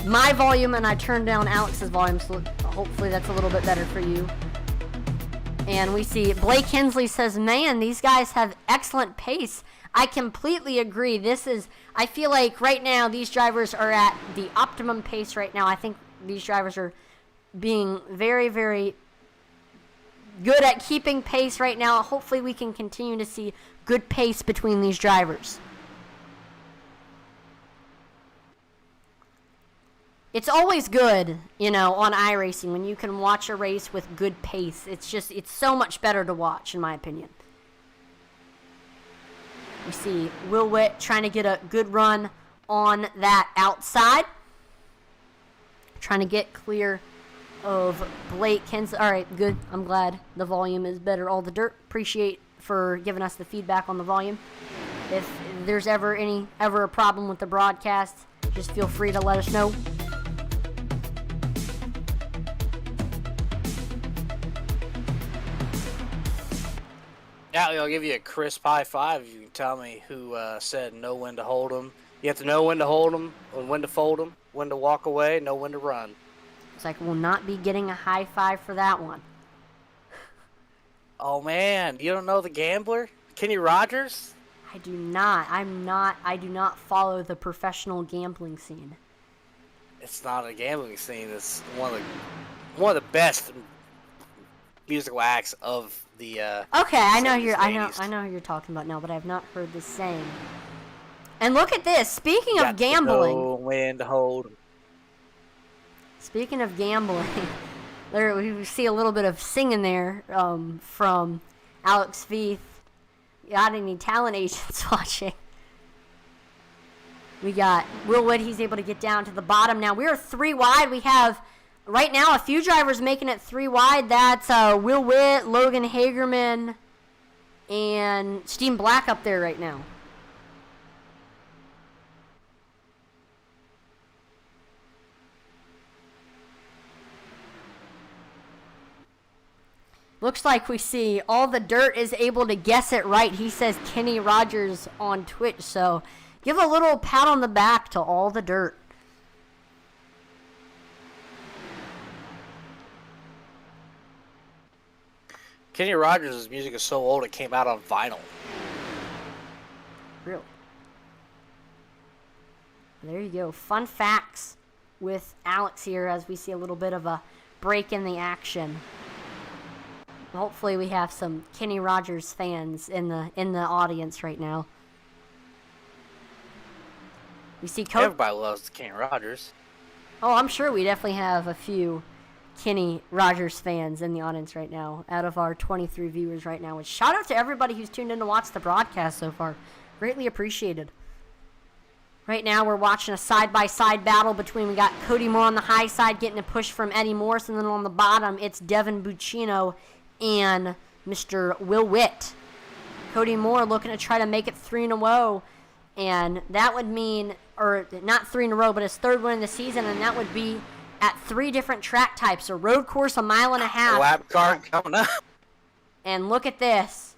Speaker 1: my volume and I turned down Alex's volume, so hopefully that's a little bit better for you. And we see Blake Hensley says, man, these guys have excellent pace. I completely agree. I feel like right now these drivers are at the optimum pace right now. I think these drivers are being very, very good at keeping pace right now. Hopefully we can continue to see good pace between these drivers. It's always good, on iRacing when you can watch a race with good pace. It's so much better to watch, in my opinion. We see Will Witt trying to get a good run on that outside. Trying to get clear of Blake Hensley. All right, good. I'm glad the volume is better. All the dirt. Appreciate for giving us the feedback on the volume. If there's ever a problem with the broadcast, just feel free to let us know.
Speaker 2: Allie, I'll give you a crisp high five if you can tell me who said know when to hold them. You have to know when to hold them, when to fold them, when to walk away, know when to run.
Speaker 1: It's like we'll not be getting a high five for that one.
Speaker 2: Oh, man. You don't know the gambler? Kenny Rogers?
Speaker 1: I do not. I do not follow the professional gambling scene.
Speaker 2: It's not a gambling scene. It's one of the best musical acts of the
Speaker 1: Okay, I know
Speaker 2: 70s and 80s.
Speaker 1: I know who you're talking about now, but I've not heard the saying. And look at this. Speaking of
Speaker 2: Got to
Speaker 1: gambling,
Speaker 2: know when to hold 'em.
Speaker 1: speaking of gambling, there we see a little bit of singing there from Alex Veith. Got any talent agents watching? We got Will Wood. He's able to get down to the bottom now. We are 3 wide. We have right now a few drivers making it 3 wide. That's Will Witt, Logan Hagerman, and Steam Black up there right now. Looks like we see All the Dirt is able to guess it right. He says Kenny Rogers on Twitch, so give a little pat on the back to All the Dirt.
Speaker 2: Kenny Rogers' music is so old it came out on vinyl.
Speaker 1: Really? There you go. Fun facts with Alex here as we see a little bit of a break in the action. Hopefully we have some Kenny Rogers fans in the audience right now. We see
Speaker 2: Everybody loves Kenny Rogers.
Speaker 1: Oh, I'm sure we definitely have a few Kenny Rogers fans in the audience right now out of our 23 viewers right now. Which shout out to everybody who's tuned in to watch the broadcast so far. Greatly appreciated. Right now we're watching a side-by-side battle between, we got Cody Moore on the high side getting a push from Eddie Morris, and then on the bottom it's Devin Buccino and Mr. Will Witt. Cody Moore looking to try to make it 3 in a row, and that would mean, or not 3 in a row, but his 3rd win in the season, and that would be at 3 different track types: a road course, a 1.5 miles.
Speaker 2: Lap car coming up.
Speaker 1: And look at this.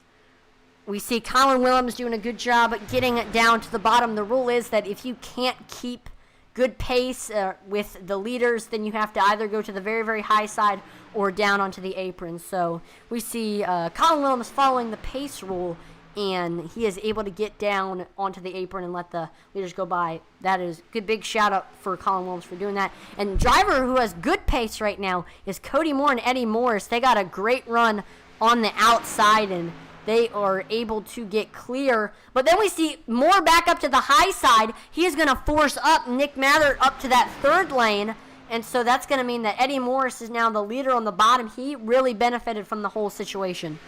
Speaker 1: We see Colin Williams doing a good job at getting it down to the bottom. The rule is that if you can't keep good pace with the leaders, then you have to either go to the very, very high side or down onto the apron. So we see Colin Williams following the pace rule, and he is able to get down onto the apron and let the leaders go by. That is good. Big shout out for Colin Williams for doing that. And driver who has good pace right now is Cody Moore and Eddie Morris. They got a great run on the outside, and they are able to get clear. But then we see Moore back up to the high side. He is going to force up Nick Mather up to that 3rd lane. And so that's going to mean that Eddie Morris is now the leader on the bottom. He really benefited from the whole situation.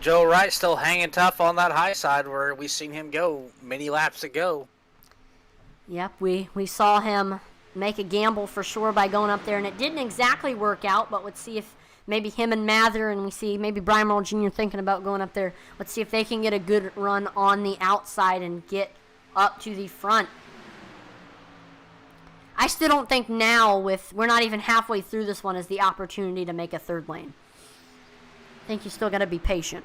Speaker 2: Joe Wright still hanging tough on that high side where we seen him go many laps ago.
Speaker 1: Yep, we saw him make a gamble for sure by going up there, and it didn't exactly work out, but let's see if maybe him and Mather, and we see maybe Brian Merle Jr. thinking about going up there. Let's see if they can get a good run on the outside and get up to the front. I still don't think now, we're not even halfway through this one, is the opportunity to make a 3rd lane. I think you still got to be patient.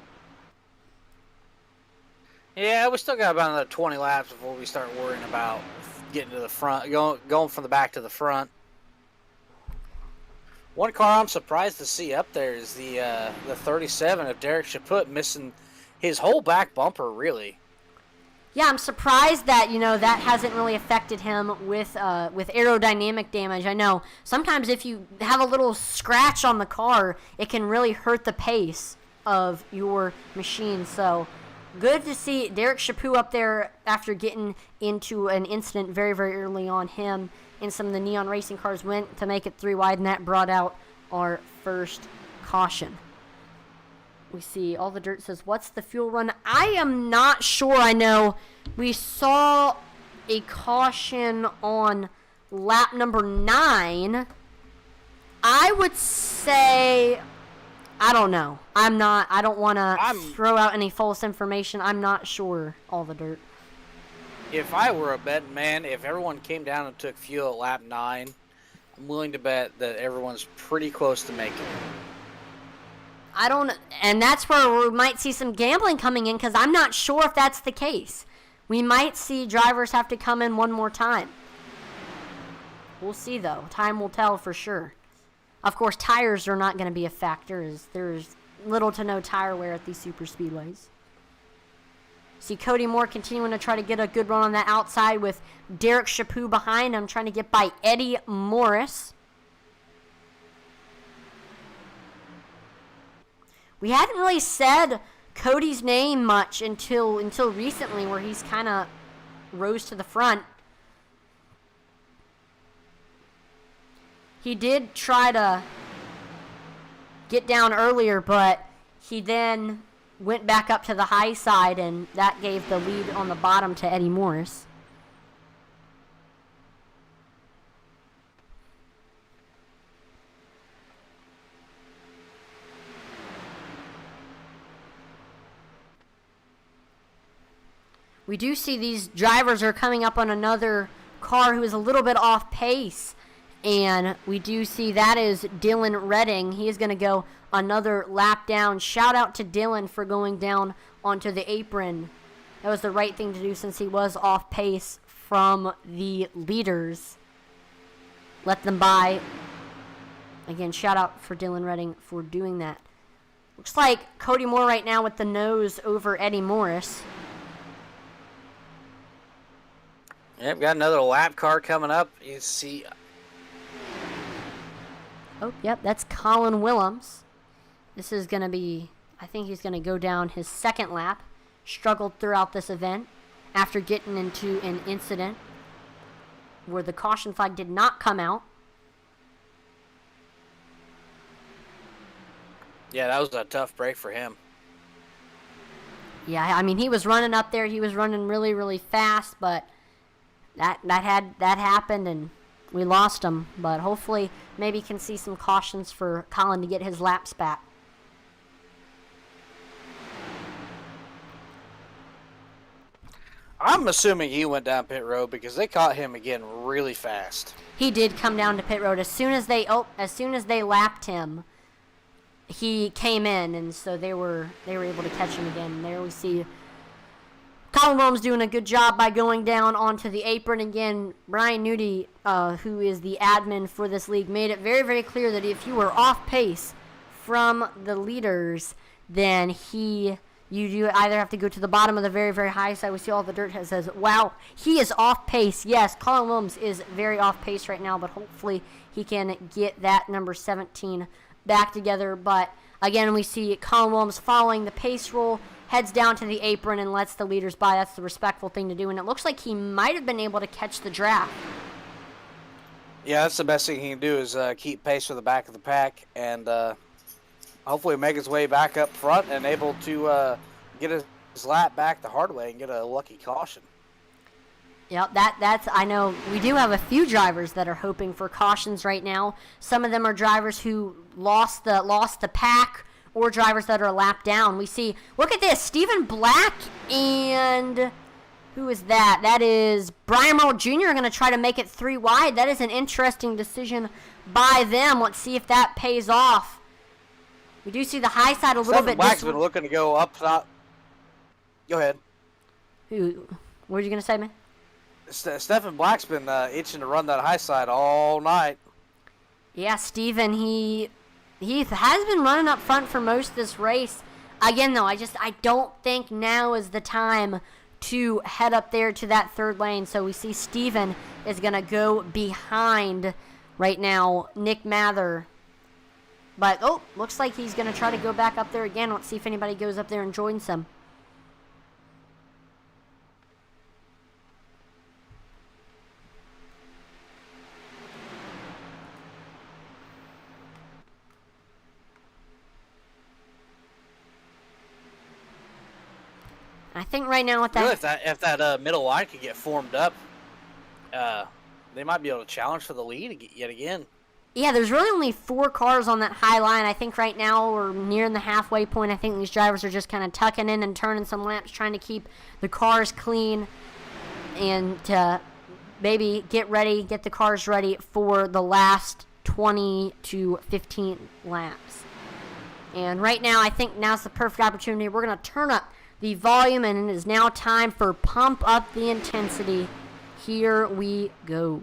Speaker 2: Yeah, we still got about another 20 laps before we start worrying about getting to the front, going from the back to the front. One car I'm surprised to see up there is the 37 of Derrick Chaput, missing his whole back bumper, really.
Speaker 1: Yeah, I'm surprised that, that hasn't really affected him with aerodynamic damage. I know sometimes if you have a little scratch on the car, it can really hurt the pace of your machine. So good to see Derrick Chaput up there after getting into an incident very, very early on. Him and some of the Neon Racing cars went to make it 3 wide, and that brought out our first caution. We see All the Dirt says, what's the fuel run? I am not sure. I know we saw a caution on lap number 9. I would say, I don't know. I don't want to throw out any false information. I'm not sure, All the Dirt.
Speaker 2: If I were a betting man, if everyone came down and took fuel at lap 9, I'm willing to bet that everyone's pretty close to making it.
Speaker 1: I don't, and that's where we might see some gambling coming in, because I'm not sure if that's the case. We might see drivers have to come in one more time. We'll see, though. Time will tell for sure. Of course, tires are not going to be a factor, as there's little to no tire wear at these super speedways. See Cody Moore continuing to try to get a good run on that outside with Derrick Chaput behind him, trying to get by Eddie Morris. We hadn't really said Cody's name much until recently, where he's kind of rose to the front. He did try to get down earlier, but he then went back up to the high side, and that gave the lead on the bottom to Eddie Morris. We do see these drivers are coming up on another car who is a little bit off pace. And we do see that is Dylan Redding. He is going to go another lap down. Shout out to Dylan for going down onto the apron. That was the right thing to do since he was off pace from the leaders. Let them by. Again, shout out for Dylan Redding for doing that. Looks like Cody Moore right now with the nose over Eddie Morris.
Speaker 2: Yep, got another lap car coming up. You see.
Speaker 1: Oh, yep, that's Colin Williams. This is going to be, I think he's going to go down his second lap. Struggled throughout this event after getting into an incident where the caution flag did not come out.
Speaker 2: Yeah, that was a tough break for him.
Speaker 1: Yeah, I mean, he was running up there. He was running really, really fast, but that happened, and we lost him. But hopefully, maybe can see some cautions for Colin to get his laps back.
Speaker 2: I'm assuming he went down pit road because they caught him again really fast.
Speaker 1: He did come down to pit road as soon as they lapped him. He came in, and so they were able to catch him again. There we see Colin Williams doing a good job by going down onto the apron. Again, Brian Nudie, who is the admin for this league, made it very, very clear that if you were off pace from the leaders, then you do either have to go to the bottom of the very, very high side. We see all the dirt that says, wow, he is off pace. Yes, Colin Williams is very off pace right now, but hopefully he can get that number 17 back together. But again, we see Colin Williams following the pace rule, heads down to the apron and lets the leaders by. That's the respectful thing to do, and it looks like he might have been able to catch the draft.
Speaker 2: Yeah, that's the best thing he can do is keep pace with the back of the pack and hopefully make his way back up front and able to get his lap back the hard way and get a lucky caution.
Speaker 1: Yep, that's I know we do have a few drivers that are hoping for cautions right now. Some of them are drivers who lost the pack, or drivers that are lapped down. We see, look at this, Stephen Black and who is that? That is Brian Merle Jr. going to try to make it 3 wide. That is an interesting decision by them. Let's see if that pays off. We do see the high side a little bit.
Speaker 2: Black's been looking to go up top. Go ahead.
Speaker 1: What were you going to say, man?
Speaker 2: Stephen Black's been itching to run that high side all night.
Speaker 1: Yeah, Stephen, he has been running up front for most of this race. Again, though, I don't think now is the time to head up there to that third lane. So we see Stephen is going to go behind right now Nick Mather. But, looks like he's going to try to go back up there again. Let's see if anybody goes up there and joins him. I think right now with that...
Speaker 2: Really, if that middle line could get formed up, they might be able to challenge for the lead yet again.
Speaker 1: Yeah, there's really only 4 cars on that high line. I think right now we're nearing the halfway point. I think these drivers are just kind of tucking in and turning some laps, trying to keep the cars clean and to maybe get the cars ready for the last 20 to 15 laps. And right now, I think now's the perfect opportunity. We're going to turn up the volume, and it is now time for Pump Up the Intensity. Here we go.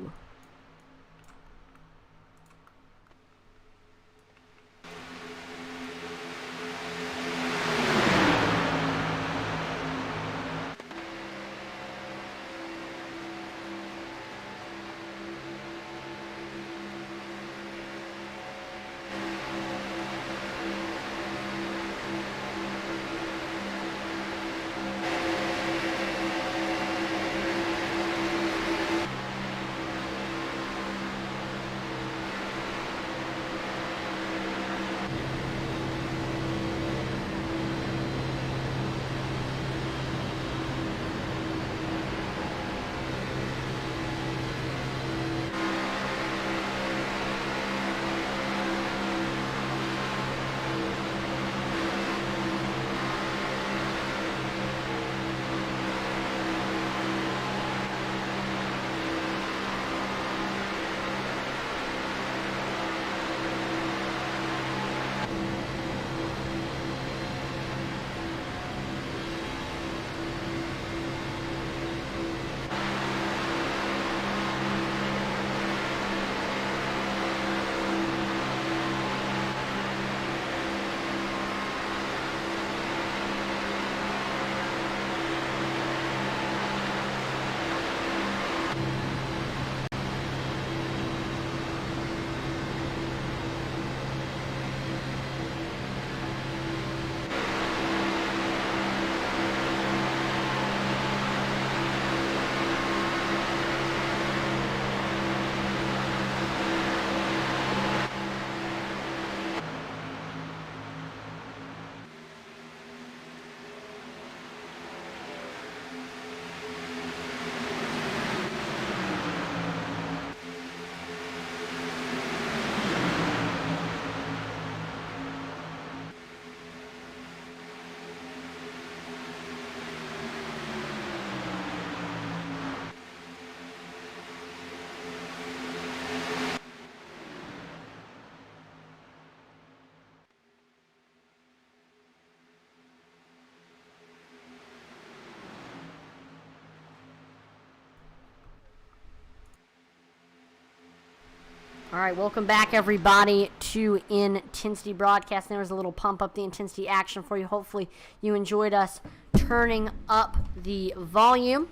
Speaker 1: All right, welcome back, everybody, to Intensity Broadcast. There was a little Pump Up the Intensity action for you. Hopefully you enjoyed us turning up the volume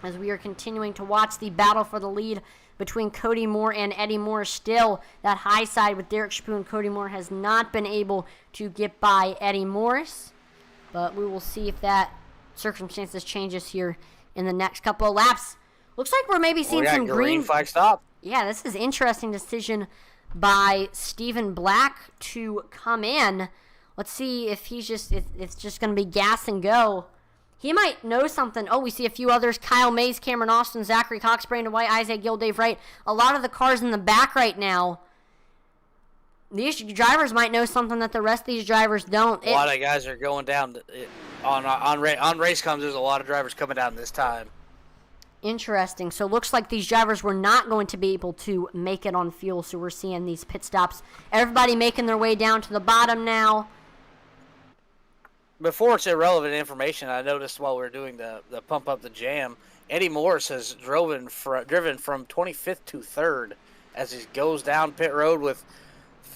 Speaker 1: as we are continuing to watch the battle for the lead between Cody Moore and Eddie Moore. Still that high side with Derrick Chaput, and Cody Moore has not been able to get by Eddie Morris. But we will see if that circumstances changes here in the next couple of laps. Looks like we're maybe seeing some green
Speaker 2: flag stop.
Speaker 1: Yeah, this is interesting decision by Stephen Black to come in. Let's see if he's it's just going to be gas and go. He might know something. Oh, we see a few others. Kyle Mays, Cameron Austin, Zachary Cox, Brandon White, Isaac Gill, Dave Wright. A lot of the cars in the back right now. These drivers might know something that the rest of these drivers don't.
Speaker 2: A lot of guys are going down on race comes. There's a lot of drivers coming down this time.
Speaker 1: Interesting. So looks like these drivers were not going to be able to make it on fuel. So we're seeing these pit stops. Everybody making their way down to the bottom now.
Speaker 2: Before it's irrelevant information, I noticed while we were doing the Pump Up the Jam, Eddie Morris has driven from 25th to 3rd as he goes down pit road with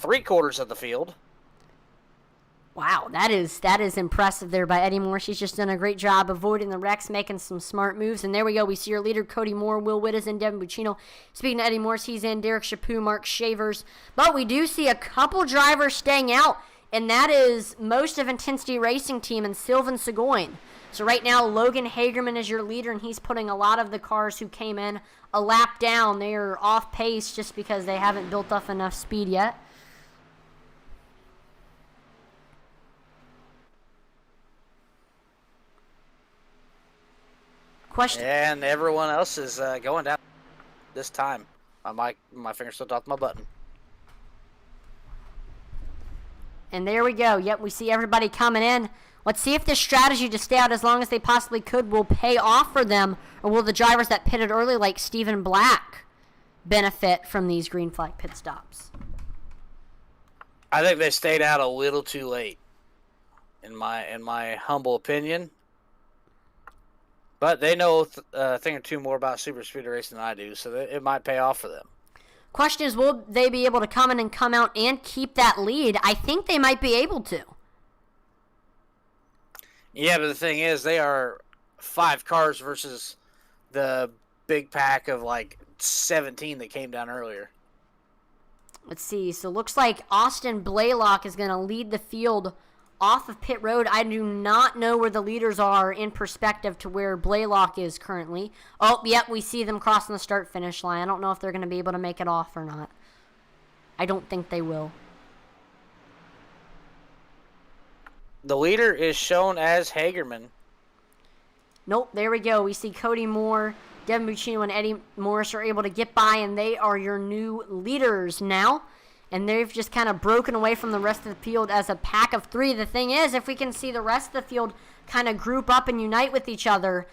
Speaker 2: 3/4 of the field.
Speaker 1: Wow, that is impressive there by Eddie Moore. She's just done a great job avoiding the wrecks, making some smart moves. And there we go. We see your leader, Cody Moore, Will Wittes, and Devin Buccino. Speaking of Eddie Morris, he's in. Derrick Chaput, Mark Shavers. But we do see a couple drivers staying out, and that is most of Intensity Racing Team and Sylvan Seguin. So right now, Logan Hagerman is your leader, and he's putting a lot of the cars who came in a lap down. They are off pace just because they haven't built up enough speed yet. Question.
Speaker 2: And everyone else is going down this time. My finger slipped off my button.
Speaker 1: And there we go. Yep, we see everybody coming in. Let's see if this strategy to stay out as long as they possibly could will pay off for them, or will the drivers that pitted early, like Stephen Black, benefit from these green flag pit stops?
Speaker 2: I think they stayed out a little too late, in my humble opinion. But they know a thing or two more about super speed racing than I do, so it might pay off for them.
Speaker 1: Question is, will they be able to come in and come out and keep that lead? I think they might be able to.
Speaker 2: Yeah, but the thing is, they are 5 cars versus the big pack of like 17 that came down earlier.
Speaker 1: Let's see. So it looks like Austin Blaylock is going to lead the field off of pit road. I do not know where the leaders are in perspective to where Blaylock is currently. Oh, yep, we see them crossing the start-finish line. I don't know if they're going to be able to make it off or not. I don't think they will.
Speaker 2: The leader is shown as Hagerman.
Speaker 1: Nope, there we go. We see Cody Moore, Devin Buccino, and Eddie Morris are able to get by, and they are your new leaders now. And they've just kind of broken away from the rest of the field as a pack of 3. The thing is, if we can see the rest of the field kind of group up and unite with each other,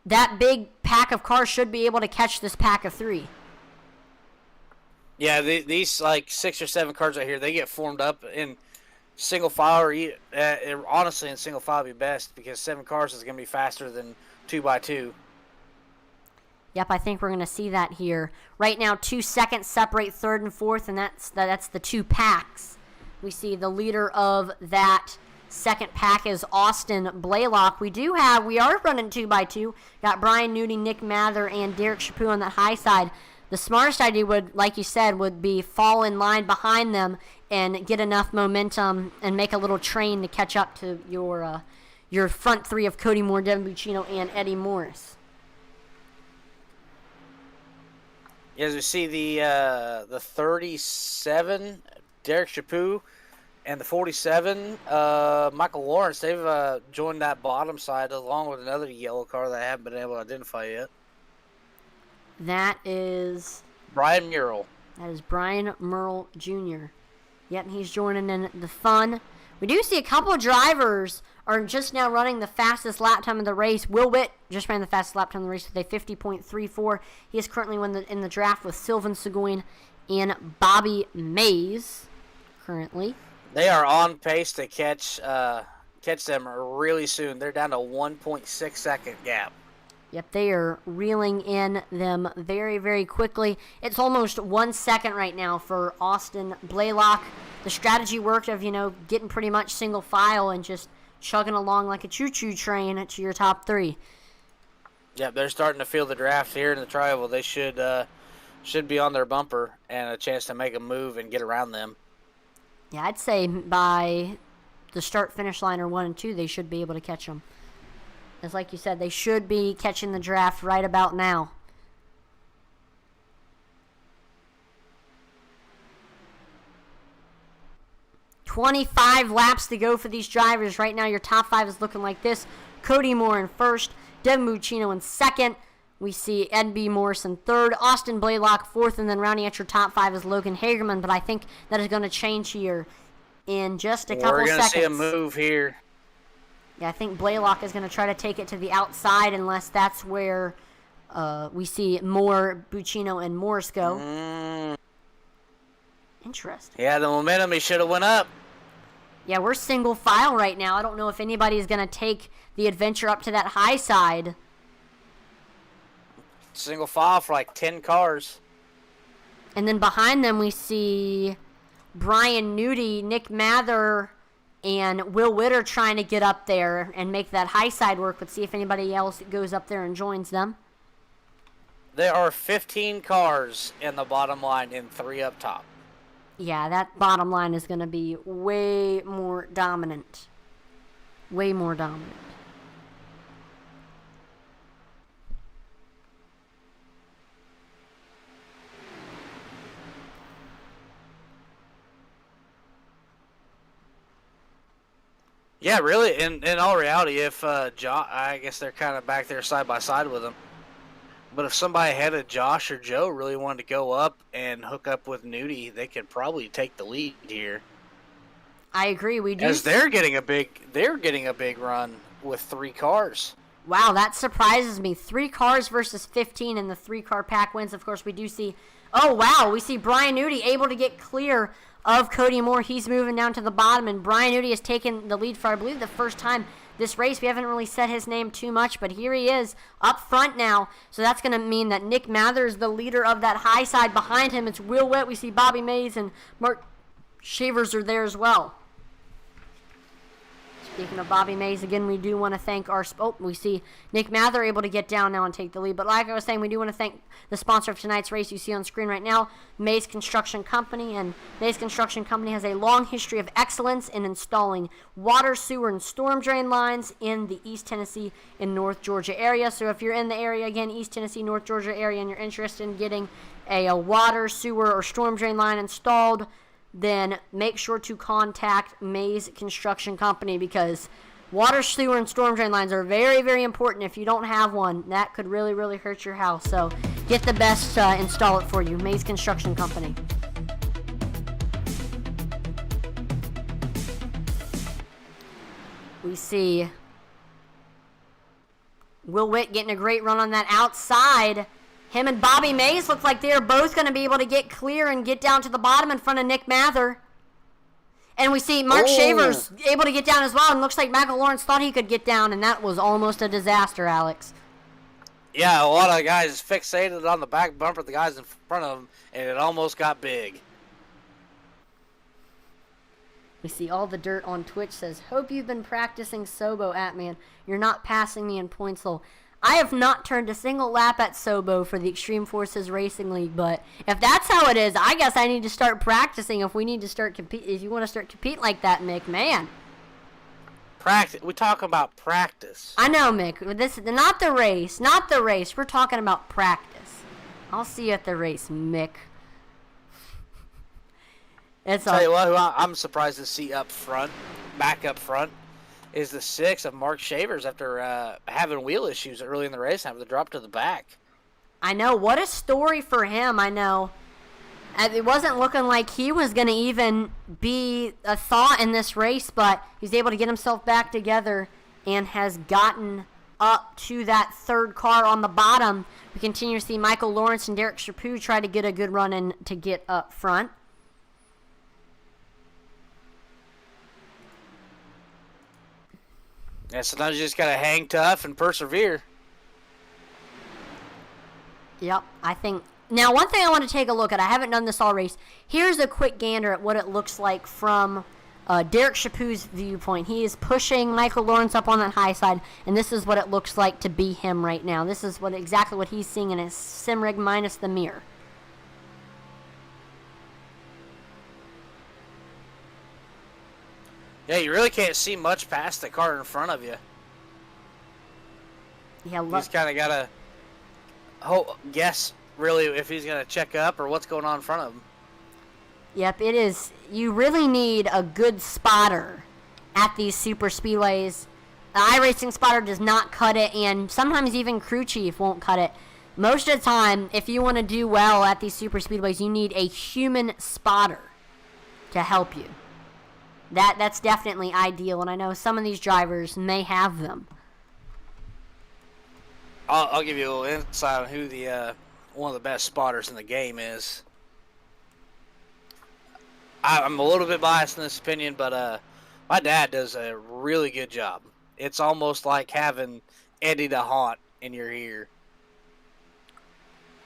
Speaker 1: that big pack of cars should be able to catch this pack of 3.
Speaker 2: Yeah, these like 6 or 7 cars right here, they get formed up in single file, or honestly in single file would be best, because 7 cars is going to be faster than 2x2.
Speaker 1: Yep, I think we're going to see that here. Right now, 2 seconds separate third and fourth, and that's the 2 packs. We see the leader of that second pack is Austin Blaylock. We are running 2x2. Got Brian Nudie, Nick Mather, and Derrick Chaput on that high side. The smartest idea would, like you said, would be fall in line behind them and get enough momentum and make a little train to catch up to your front 3 of Cody Moore, Devin Buccino, and Eddie Morris.
Speaker 2: As we see the 37, Derrick Chaput, and the 47, Michael Lawrence, they've joined that bottom side along with another yellow car that I haven't been able to identify yet.
Speaker 1: That is
Speaker 2: Brian Murrell.
Speaker 1: That is Brian Murrell Jr. Yep, he's joining in the fun. We do see a couple of drivers are just now running the fastest lap time of the race. Will Witt just ran the fastest lap time of the race with a 50.34. He is currently in the draft with Sylvan Seguin and Bobby Mays currently.
Speaker 2: They are on pace to catch them really soon. They're down to 1.6 second gap.
Speaker 1: Yep, they are reeling in them very, very quickly. It's almost 1 second right now for Austin Blaylock. The strategy worked of, getting pretty much single file and just chugging along like a choo-choo train to your top 3.
Speaker 2: Yep, they're starting to feel the draft here in the tribal. They should be on their bumper and a chance to make a move and get around them.
Speaker 1: Yeah, I'd say by the start-finish line or 1 and 2, they should be able to catch them. As like you said, they should be catching the draft right about now. $25 laps to go for these drivers. Right now, your top 5 is looking like this. Cody Moore in first, Devin Buccino in second. We see Ed B. Morris in third, Austin Blaylock fourth, and then rounding out your top 5 is Logan Hagerman. But I think that is going to change here in just a couple seconds.
Speaker 2: We're going to see a move here.
Speaker 1: Yeah, I think Blaylock is going to try to take it to the outside unless that's where we see Moore, Buccino, and Morris go. Interesting.
Speaker 2: Yeah, the momentum, he should have went up.
Speaker 1: Yeah, we're single file right now. I don't know if anybody is going to take the adventure up to that high side.
Speaker 2: Single file for like 10 cars.
Speaker 1: And then behind them we see Brian Nudie, Nick Mather, and Will Witter trying to get up there and make that high side work, but see if anybody else goes up there and joins them.
Speaker 2: There are 15 cars in the bottom line and 3 up top.
Speaker 1: Yeah, that bottom line is going to be way more dominant. Way more dominant.
Speaker 2: Yeah, really, in all reality, if I guess they're kind of back there side by side with them. But if somebody ahead of Josh or Joe really wanted to go up and hook up with Nudie, they could probably take the lead here.
Speaker 1: I agree. We do.
Speaker 2: As they're getting a big run with 3 cars.
Speaker 1: Wow, that surprises me. 3 cars versus 15 in the 3-car pack wins. Of course, we do see. Oh wow, we see Brian Nudie able to get clear of Cody Moore. He's moving down to the bottom, and Brian Udy has taken the lead for, I believe, the first time this race. We haven't really said his name too much, but here he is up front now. So that's going to mean that Nick Mather is the leader of that high side. Behind him, it's Will Witt. We see Bobby Mays and Mark Shavers are there as well. Speaking of Bobby Mays, again, we do want to thank our... Oh, we see Nick Mather able to get down now and take the lead. But like I was saying, we do want to thank the sponsor of tonight's race you see on screen right now, Mays Construction Company. And Mays Construction Company has a long history of excellence in installing water, sewer, and storm drain lines in the East Tennessee and North Georgia area. So if you're in the area, again, East Tennessee, North Georgia area, and you're interested in getting a water, sewer, or storm drain line installed, then make sure to contact Mays Construction Company, because water, sewer, and storm drain lines are very, very important. If you don't have one, that could really, really hurt your house. So get the best to install it for you. Mays Construction Company. We see Will Witt getting a great run on that outside. Him and Bobby Mays look like they're both going to be able to get clear and get down to the bottom in front of Nick Mather. And we see Mark Shavers able to get down as well, and looks like Michael Lawrence thought he could get down, and that was almost a disaster, Alex.
Speaker 2: Yeah, a lot of guys fixated on the back bumper of the guys in front of them, and it almost got big.
Speaker 1: We see all the dirt on Twitch says, hope you've been practicing Sobo, Atman. You're not passing me in points, though. I have not turned a single lap at Sobo for the Extreme Forces Racing League, but if that's how it is, I guess I need to start practicing if we need to start competing. If you want to start competing like that, Mick, man.
Speaker 2: Practice. We talk about practice.
Speaker 1: I know, Mick. This is not the race. Not the race. We're talking about practice. I'll see you at the race, Mick.
Speaker 2: Tell you what, who I'm surprised to see up front, back up front, is the 6 of Mark Shavers after having wheel issues early in the race and having to drop to the back.
Speaker 1: I know. What a story for him. I know. It wasn't looking like he was going to even be a thought in this race, but he's able to get himself back together and has gotten up to that third car on the bottom. We continue to see Michael Lawrence and Derrick Chaput try to get a good run in to get up front.
Speaker 2: Yeah, sometimes you just got to hang tough and persevere.
Speaker 1: Yep, I think. Now, one thing I want to take a look at, I haven't done this all race. Here's a quick gander at what it looks like from Derrick Chaput's viewpoint. He is pushing Michael Lawrence up on that high side, and this is what it looks like to be him right now. This is exactly what he's seeing in his sim rig minus the mirror.
Speaker 2: Yeah, you really can't see much past the car in front of you.
Speaker 1: Yeah,
Speaker 2: you just kind of got to guess, really, if he's going to check up or what's going on in front of him.
Speaker 1: Yep, it is. You really need a good spotter at these super speedways. The iRacing spotter does not cut it, and sometimes even crew chief won't cut it. Most of the time, if you want to do well at these super speedways, you need a human spotter to help you. That's definitely ideal, and I know some of these drivers may have them.
Speaker 2: I'll give you a little insight on who the one of the best spotters in the game is. I'm a little bit biased in this opinion, but my dad does a really good job. It's almost like having Eddie DeHaan in your ear.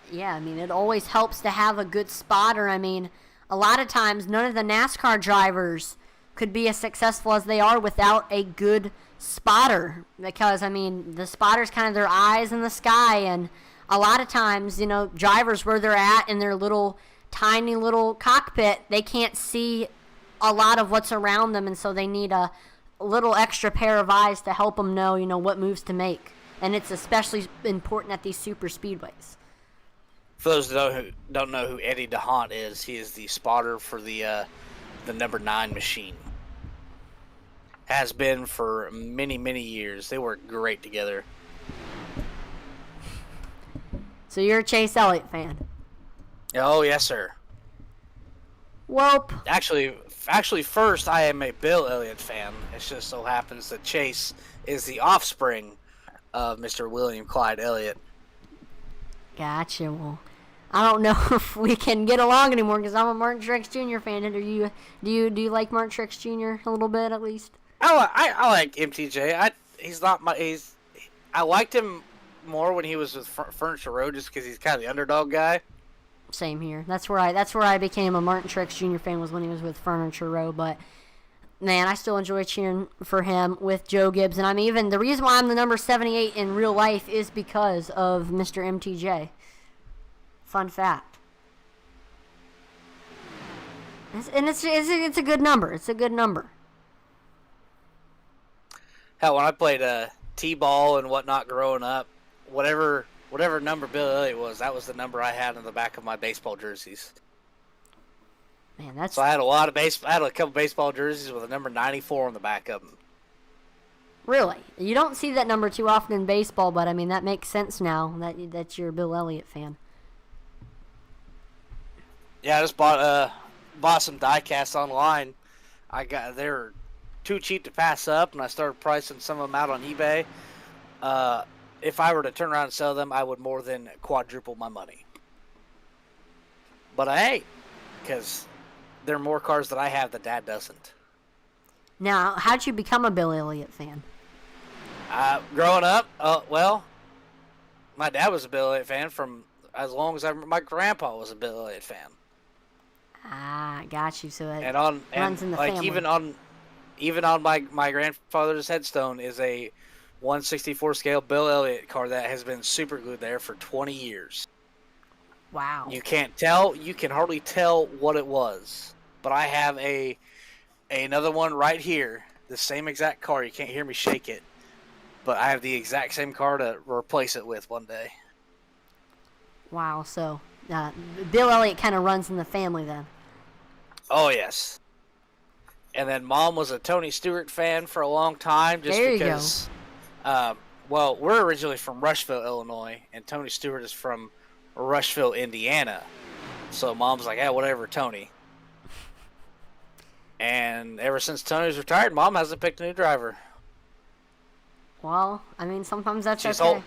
Speaker 1: Yeah, I mean, it always helps to have a good spotter. I mean, a lot of times, none of the NASCAR drivers could be as successful as they are without a good spotter, because I mean the spotter's kind of their eyes in the sky, and a lot of times, you know, drivers where they're at in their little tiny little cockpit, they can't see a lot of what's around them, and so they need a little extra pair of eyes to help them know, you know, what moves to make. And it's especially important at these super speedways.
Speaker 2: For those who don't know who Eddie DeHaan is, he is the spotter for the number 9 machine. Has been for many, many years. They work great together.
Speaker 1: So you're a Chase Elliott fan?
Speaker 2: Oh, yes, sir.
Speaker 1: Whoop.
Speaker 2: Actually, first, I am a Bill Elliott fan. It just so happens that Chase is the offspring of Mr. William Clyde Elliott.
Speaker 1: Gotcha. Well, I don't know if we can get along anymore because I'm a Martin Truex Jr. fan. And do you like Martin Truex Jr. a little bit at least?
Speaker 2: I like MTJ. I liked him more when he was with Furniture Row just because he's kind of the underdog guy.
Speaker 1: Same here. That's where I became a Martin Truex Jr. fan, was when he was with Furniture Row. But man, I still enjoy cheering for him with Joe Gibbs. And the reason why I'm the number 78 in real life is because of Mr. MTJ. Fun fact. It's a good number. It's a good number.
Speaker 2: Hell, when I played T-ball and whatnot growing up, whatever number Bill Elliott was, that was the number I had in the back of my baseball jerseys.
Speaker 1: Man,
Speaker 2: so I had a couple baseball jerseys with a number 94 on the back of them.
Speaker 1: Really? You don't see that number too often in baseball, but I mean that makes sense now that you're a Bill Elliott fan.
Speaker 2: Yeah, I just bought some die casts online. They were too cheap to pass up, and I started pricing some of them out on eBay. If I were to turn around and sell them, I would more than quadruple my money. But I ain't, because there are more cars that I have that Dad doesn't.
Speaker 1: Now, how'd you become a Bill Elliott fan?
Speaker 2: Growing up, well, my dad was a Bill Elliott fan from as long as my grandpa was a Bill Elliott fan.
Speaker 1: Ah, got you. So it
Speaker 2: runs
Speaker 1: in the family.
Speaker 2: Even on my grandfather's headstone is a 1/64 scale Bill Elliott car that has been super glued there for 20 years.
Speaker 1: Wow.
Speaker 2: You can hardly tell what it was. But I have another one right here, the same exact car. You can't hear me shake it. But I have the exact same car to replace it with one day.
Speaker 1: Wow, so Bill Elliott kind of runs in the family then.
Speaker 2: Oh, yes. And then Mom was a Tony Stewart fan for a long time just
Speaker 1: there
Speaker 2: because...
Speaker 1: You go.
Speaker 2: Well, we're originally from Rushville, Illinois, and Tony Stewart is from Rushville, Indiana. So Mom's like, yeah, whatever, Tony. And ever since Tony's retired, Mom hasn't picked a new driver.
Speaker 1: Well, I mean, sometimes that's okay.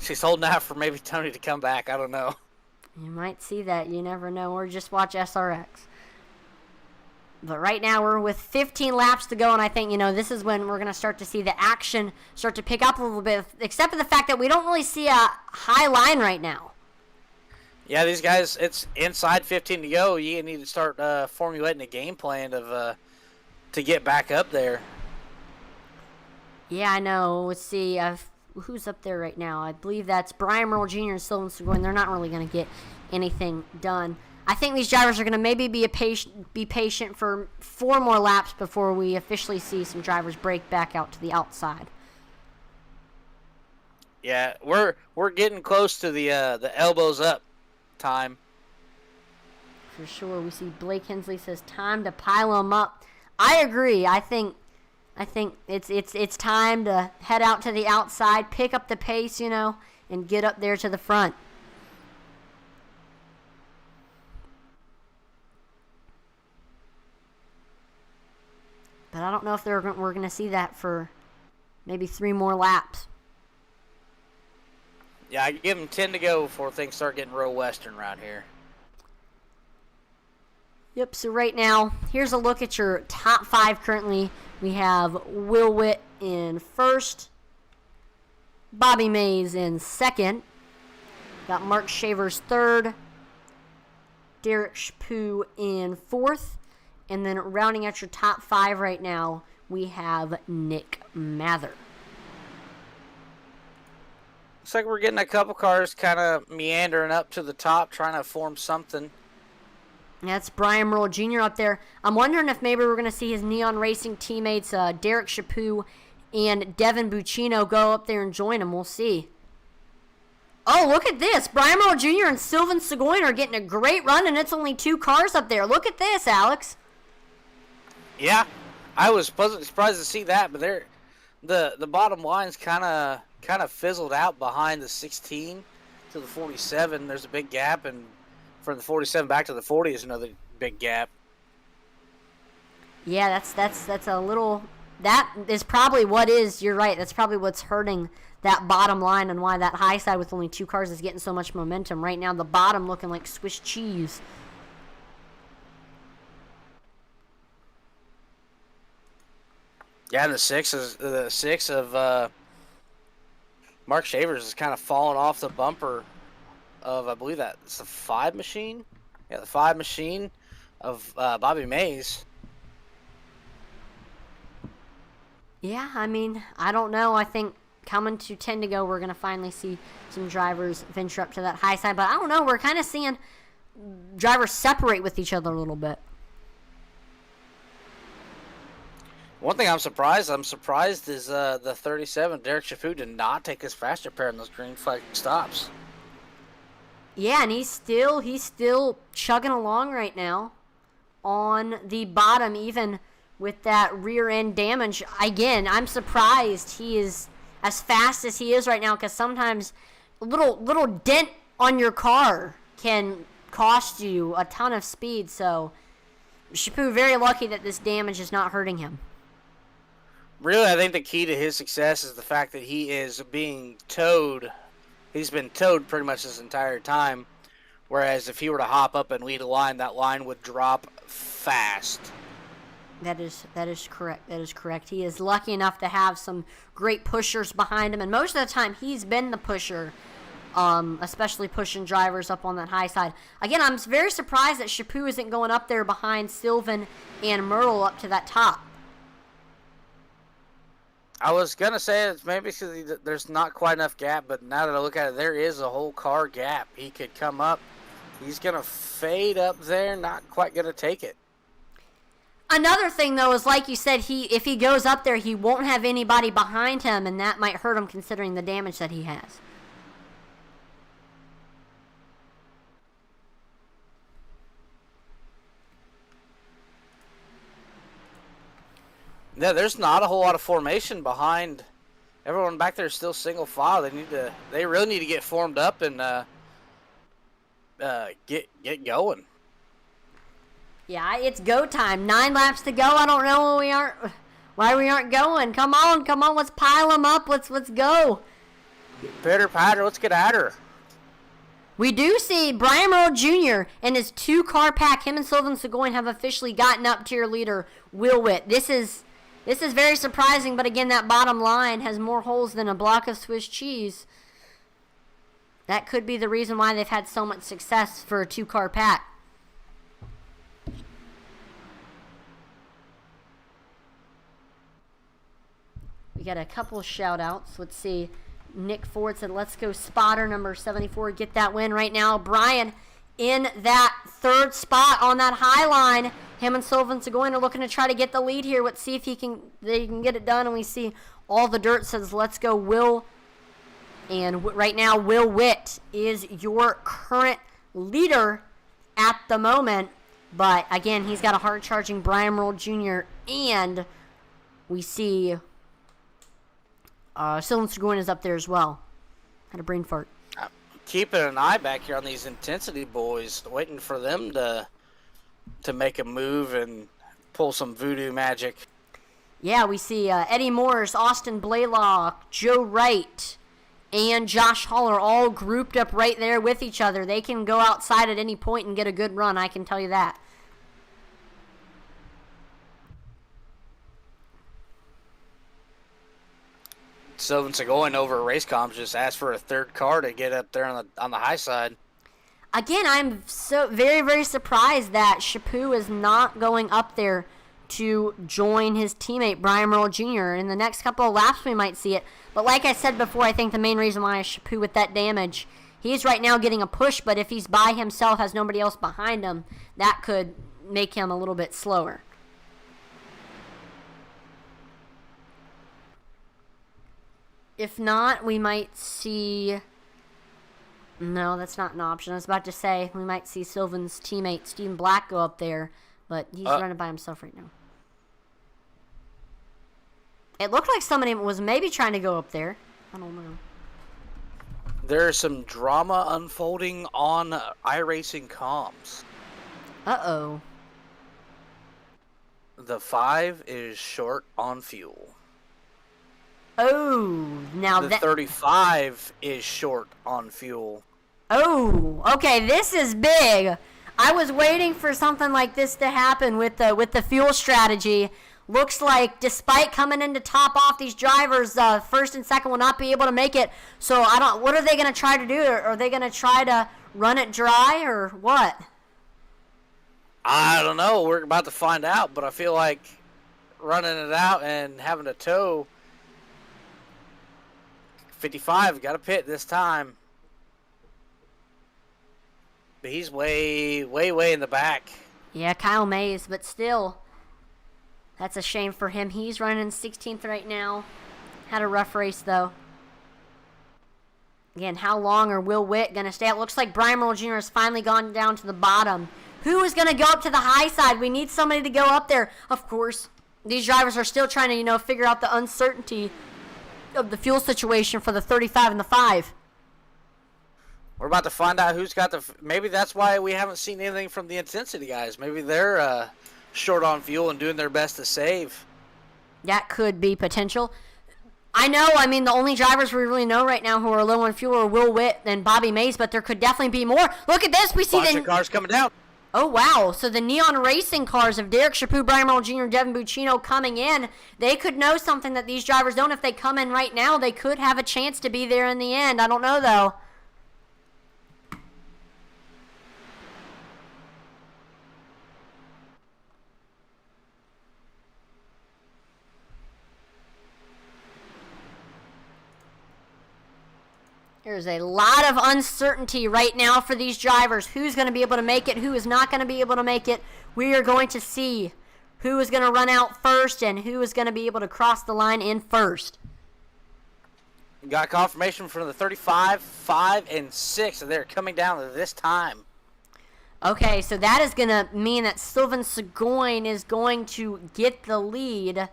Speaker 2: She's holding out for maybe Tony to come back. I don't know.
Speaker 1: You might see that. You never know. Or just watch SRX. But right now we're with 15 laps to go, and I think, this is when we're going to start to see the action start to pick up a little bit, except for the fact that we don't really see a high line right now.
Speaker 2: Yeah, these guys, it's inside 15 to go. You need to start formulating a game plan to get back up there.
Speaker 1: Yeah, I know. Let's see. Who's up there right now? I believe that's Brian Merle Jr. and Sylvan Seguin. They're not really going to get anything done. I think these drivers are going to maybe be patient for 4 more laps before we officially see some drivers break back out to the outside.
Speaker 2: Yeah, we're getting close to the elbows up time.
Speaker 1: For sure. We see Blake Hensley says time to pile them up. I agree. I think it's time to head out to the outside, pick up the pace, and get up there to the front. But I don't know if we're going to see that for maybe 3 more laps.
Speaker 2: Yeah, I give them 10 to go before things start getting real western around here.
Speaker 1: Yep, so right now, here's a look at your top 5 currently. We have Will Witt in first, Bobby Mays in second, got Mark Shavers third, Derrick Chaput in fourth, and then rounding out your top 5 right now, we have Nick Mather.
Speaker 2: Looks like we're getting a couple cars kind of meandering up to the top, trying to form something.
Speaker 1: That's Brian Merle Jr. up there. I'm wondering if maybe we're going to see his Neon Racing teammates, Derrick Chaput and Devin Buccino, go up there and join him. We'll see. Oh, look at this. Brian Merle Jr. and Sylvan Seguin are getting a great run, and it's only 2 cars up there. Look at this, Alex.
Speaker 2: Yeah, I was pleasantly surprised to see that, but the bottom line's kind of fizzled out behind the 16 to the 47. There's a big gap, and from the 47 back to the 40 is another big gap.
Speaker 1: Yeah, that's a little that is probably you're right, that's probably what's hurting that bottom line and why that high side with only 2 cars is getting so much momentum. Right now, the bottom looking like Swiss cheese.
Speaker 2: Yeah, and the six of Mark Shavers is kind of falling off the bumper of, I believe that's the 5 machine. Yeah, the 5 machine of Bobby Mays.
Speaker 1: Yeah, I mean, I don't know. I think coming to 10 to go, we're going to finally see some drivers venture up to that high side. But I don't know. We're kind of seeing drivers separate with each other a little bit.
Speaker 2: One thing I'm surprised is the 37, Derrick Chaput, did not take his faster pair in those green flag stops.
Speaker 1: Yeah, and he's still chugging along right now on the bottom, even with that rear end damage. Again, I'm surprised he is as fast as he is right now, because sometimes a little dent on your car can cost you a ton of speed. So Chaput very lucky that this damage is not hurting him.
Speaker 2: Really, I think the key to his success is the fact that he is being towed. He's been towed pretty much this entire time, whereas if he were to hop up and lead a line, that line would drop fast.
Speaker 1: That is correct. That is correct. He is lucky enough to have some great pushers behind him, and most of the time he's been the pusher, especially pushing drivers up on that high side. Again, I'm very surprised that Chaput isn't going up there behind Sylvan and Myrtle up to that top.
Speaker 2: I was going to say it's maybe because there's not quite enough gap, but now that I look at it, there is a whole car gap. He could come up. He's going to fade up there, not quite going to take it.
Speaker 1: Another thing, though, is like you said, if he goes up there, he won't have anybody behind him, and that might hurt him considering the damage that he has.
Speaker 2: Yeah, there's not a whole lot of formation behind. Everyone back there is still single file. They really need to get formed up and get going.
Speaker 1: Yeah, it's go time. 9 laps to go. I don't know why we aren't going. Come on, let's pile them up. Let's go.
Speaker 2: Pitter patter, let's get at her.
Speaker 1: We do see Brian Merle Jr. and his 2-car pack. Him and Sylvan Seguin have officially gotten up to your leader, Will Witt. This is very surprising, but again, that bottom line has more holes than a block of Swiss cheese. That could be the reason why they've had so much success for a 2-car pack. We got a couple of shout-outs. Let's see. Nick Ford said, let's go spotter number 74. Get that win right now. Brian in that 3rd spot on that high line. Him and Sylvan Seguin are looking to try to get the lead here. Let's see if they can get it done. And we see all the dirt says, let's go, Will. And right now, Will Witt is your current leader at the moment. But again, he's got a hard-charging Brian Merle Jr. And we see Sylvan Seguin is up there as well. Had a brain fart.
Speaker 2: Keeping an eye back here on these intensity boys, waiting for them to make a move and pull some voodoo magic.
Speaker 1: Yeah, we see Eddie Morris, Austin Blaylock, Joe Wright, and Josh Haller all grouped up right there with each other. They can go outside at any point and get a good run, I can tell you that.
Speaker 2: Sylvan Seguin over at Racecom just asked for a 3rd car to get up there on the high side.
Speaker 1: Again, I'm so very, very surprised that Chaput is not going up there to join his teammate Brian Merle Jr. In the next couple of laps, we might see it. But like I said before, I think the main reason why Chaput with that damage, he's right now getting a push, but if he's by himself, has nobody else behind him, that could make him a little bit slower. If not, we might see... No, that's not an option. I was about to say we might see Sylvan's teammate Stephen Black go up there, but he's running by himself right now. It looked like somebody was maybe trying to go up there. I don't know.
Speaker 2: There's some drama unfolding on iRacing comms.
Speaker 1: Uh-oh.
Speaker 2: The 5 is short on fuel.
Speaker 1: Oh, now
Speaker 2: The 35 is short on fuel.
Speaker 1: Oh, okay, this is big. I was waiting for something like this to happen with the fuel strategy. Looks like despite coming in to top off these drivers, first and second will not be able to make it. So what are they going to try to do? Are they going to try to run it dry or what?
Speaker 2: I don't know. We're about to find out, but I feel like running it out and having to tow 55, got to pit this time. But he's way in the back.
Speaker 1: Yeah, Kyle Mays, but still, that's a shame for him. He's running 16th right now. Had a rough race, though. Again, how long are Will Witt going to stay? It looks like Brian Merle Jr. has finally gone down to the bottom. Who is going to go up to the high side? We need somebody to go up there. Of course, these drivers are still trying to, figure out the uncertainty of the fuel situation for the 35 and the 5.
Speaker 2: We're about to find out who's got the... Maybe that's why we haven't seen anything from the Intensity guys. Maybe they're short on fuel and doing their best to save.
Speaker 1: That could be potential. The only drivers we really know right now who are low on fuel are Will Witt and Bobby Mays, but there could definitely be more. Look at this. We see
Speaker 2: the cars coming down.
Speaker 1: Oh, wow. So the Neon Racing cars of Derrick Chaput, Brian Merle Jr., and Devin Buccino coming in, they could know something that these drivers don't. If they come in right now, they could have a chance to be there in the end. I don't know, though. There's a lot of uncertainty right now for these drivers. Who's going to be able to make it? Who is not going to be able to make it? We are going to see who is going to run out first and who is going to be able to cross the line in first.
Speaker 2: Got confirmation from the 35, 5, and 6, and they're coming down this time.
Speaker 1: Okay, so that is going to mean that Sylvain Seguin is going to get the lead. And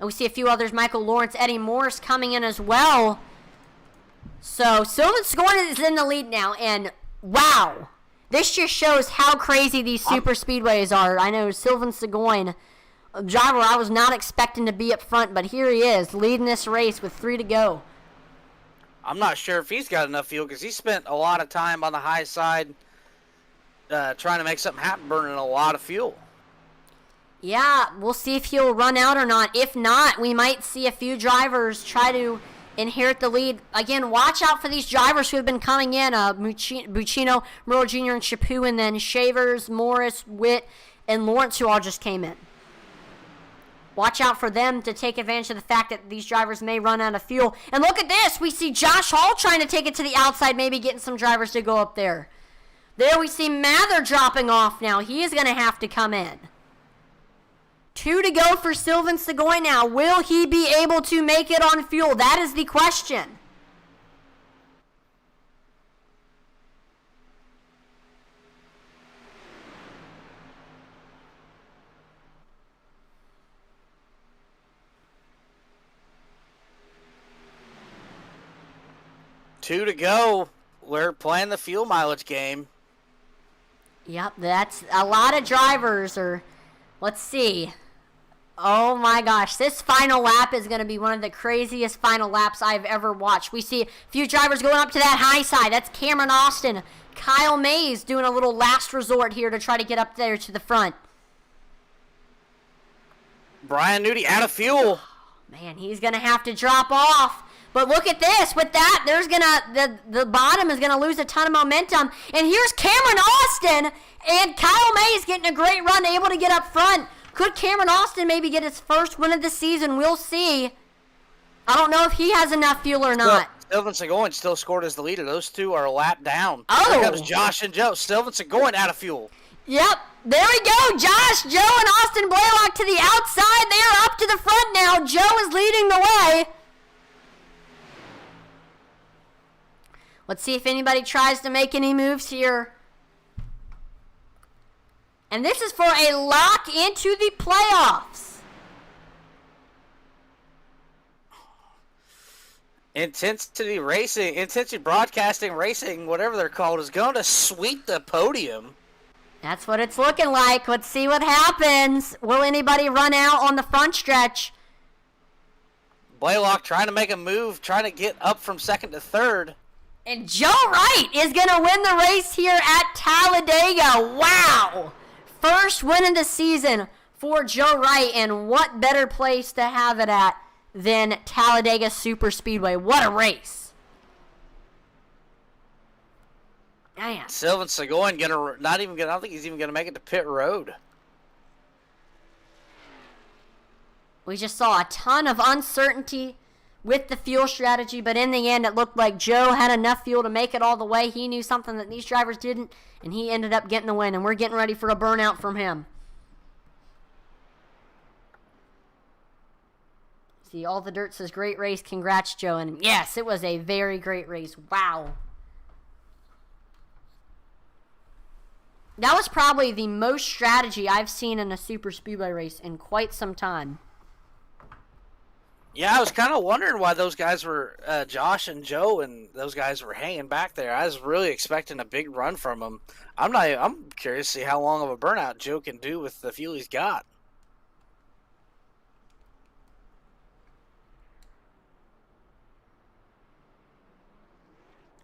Speaker 1: we see a few others, Michael Lawrence, Eddie Morris coming in as well. So Sylvain Seguin is in the lead now, and wow, this just shows how crazy these super speedways are. I know Sylvain Seguin, a driver I was not expecting to be up front, but here he is leading this race with 3 to go.
Speaker 2: I'm not sure if he's got enough fuel because he spent a lot of time on the high side trying to make something happen, burning a lot of fuel.
Speaker 1: Yeah, we'll see if he'll run out or not. If not, we might see a few drivers try to inherit the lead. Again, watch out for these drivers who have been coming in. Buccino, Merle Jr., and Chaput, and then Shavers, Morris, Witt, and Lawrence, who all just came in. Watch out for them to take advantage of the fact that these drivers may run out of fuel. And look at this. We see Josh Hall trying to take it to the outside, maybe getting some drivers to go up there. There we see Mather dropping off now. He is going to have to come in. 2 to go for Sylvain Seguin now. Will he be able to make it on fuel? That is the question.
Speaker 2: Two to go. We're playing the fuel mileage game.
Speaker 1: Yep, that's a lot of drivers. Let's see. Oh my gosh, this final lap is going to be one of the craziest final laps I've ever watched. We see a few drivers going up to that high side. That's Cameron Austin. Kyle Mays doing a little last resort here to try to get up there to the front.
Speaker 2: Brian Nudie out of fuel.
Speaker 1: Man, he's going to have to drop off. But look at this. With that, the bottom is going to lose a ton of momentum. And here's Cameron Austin. And Kyle Mays getting a great run, able to get up front. Could Cameron Austin maybe get his first win of the season? We'll see. I don't know if he has enough fuel or not.
Speaker 2: Sylvain Seguin still scored as the leader. Those two are a lap down.
Speaker 1: Oh.
Speaker 2: Here comes Josh and Joe. Sylvain Seguin out of fuel.
Speaker 1: Yep. There we go. Josh, Joe, and Austin Blaylock to the outside. They are up to the front now. Joe is leading the way. Let's see if anybody tries to make any moves here. And this is for a lock into the playoffs.
Speaker 2: Intensity Racing, Intensity Broadcasting Racing, whatever they're called, is going to sweep the podium.
Speaker 1: That's what it's looking like. Let's see what happens. Will anybody run out on the front stretch?
Speaker 2: Blaylock trying to make a move, trying to get up from second to third.
Speaker 1: And Joe Wright is going to win the race here at Talladega. Wow. First win of the season for Joe Wright, and what better place to have it at than Talladega Superspeedway. What a race. Man.
Speaker 2: Sylvan Seguin I don't think he's even gonna make it to pit road.
Speaker 1: We just saw a ton of uncertainty with the fuel strategy, but in the end it looked like Joe had enough fuel to make it all the way. He knew something that these drivers didn't, and he ended up getting the win, and we're getting ready for a burnout from him. See, all the dirt says great race, congrats Joe, and yes, it was a very great race. Wow. That was probably the most strategy I've seen in a super speedway race in quite some time.
Speaker 2: Yeah, I was kind of wondering why those guys were, Josh and Joe and those guys were hanging back there. I was really expecting a big run from them. I'm curious to see how long of a burnout Joe can do with the fuel he's got.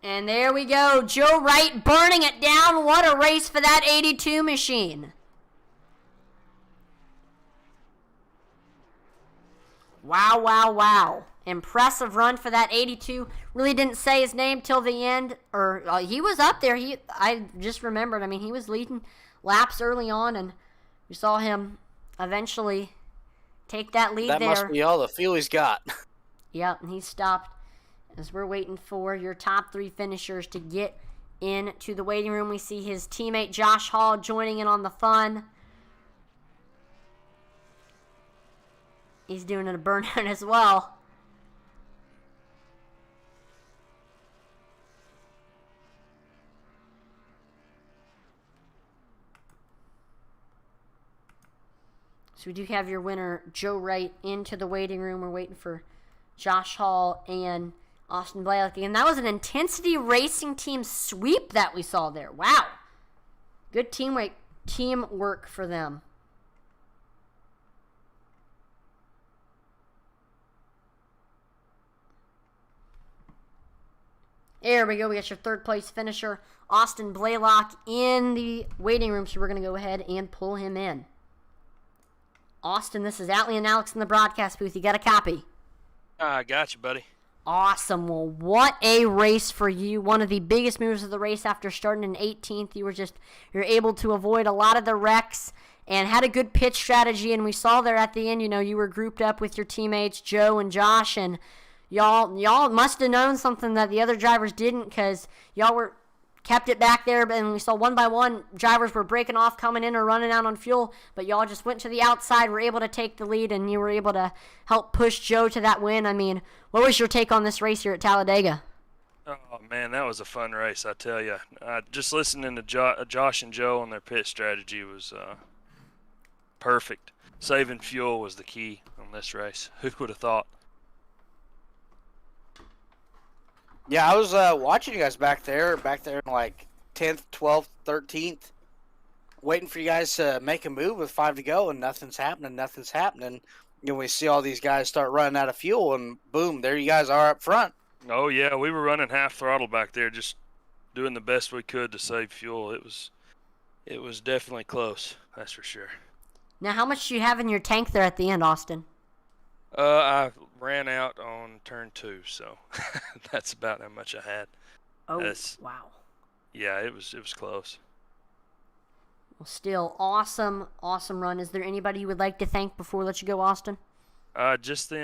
Speaker 1: And there we go. Joe Wright burning it down. What a race for that 82 machine. Wow, wow, wow. Impressive run for that 82. Really didn't say his name till the end. Or he was up there. I just remembered. I mean, he was leading laps early on, and we saw him eventually take that lead there.
Speaker 2: That must be all the fuel he's got.
Speaker 1: Yep, and he stopped. As we're waiting for your top three finishers to get into the waiting room, we see his teammate Josh Hall joining in on the fun. He's doing a burnout as well. So we do have your winner, Joe Wright, into the waiting room. We're waiting for Josh Hall and Austin Blaylock. And that was an Intensity Racing Team sweep that we saw there. Wow. Good teamwork for them. There we go. We got your third place finisher, Austin Blaylock, in the waiting room. So we're going to go ahead and pull him in. Austin, this is Atlee and Alex in the broadcast booth. You got a copy?
Speaker 3: I got you, buddy.
Speaker 1: Awesome. Well, what a race for you. One of the biggest moves of the race after starting in 18th. You're able to avoid a lot of the wrecks and had a good pitch strategy. And we saw there at the end, you were grouped up with your teammates, Joe and Josh, and y'all must have known something that the other drivers didn't, because y'all kept it back there, and we saw one by one drivers were breaking off, coming in or running out on fuel, but y'all just went to the outside, were able to take the lead, and you were able to help push Joe to that win. I mean, what was your take on this race here at Talladega?
Speaker 3: Oh, man, that was a fun race, I tell you. Just listening to Josh and Joe on their pit strategy was perfect. Saving fuel was the key on this race. Who would have thought?
Speaker 2: Yeah, I was watching you guys back there in like 10th, 12th, 13th, waiting for you guys to make a move with 5 to go, and nothing's happening. We see all these guys start running out of fuel, and boom, there you guys are up front.
Speaker 3: Oh, yeah, we were running half throttle back there, just doing the best we could to save fuel. It was definitely close, that's for sure.
Speaker 1: Now, how much do you have in your tank there at the end, Austin?
Speaker 3: I ran out on turn 2, so that's about how much I had.
Speaker 1: Oh, wow.
Speaker 3: Yeah, it was close.
Speaker 1: Well, still, awesome run. Is there anybody you would like to thank before we let you go, Austin?
Speaker 3: Just the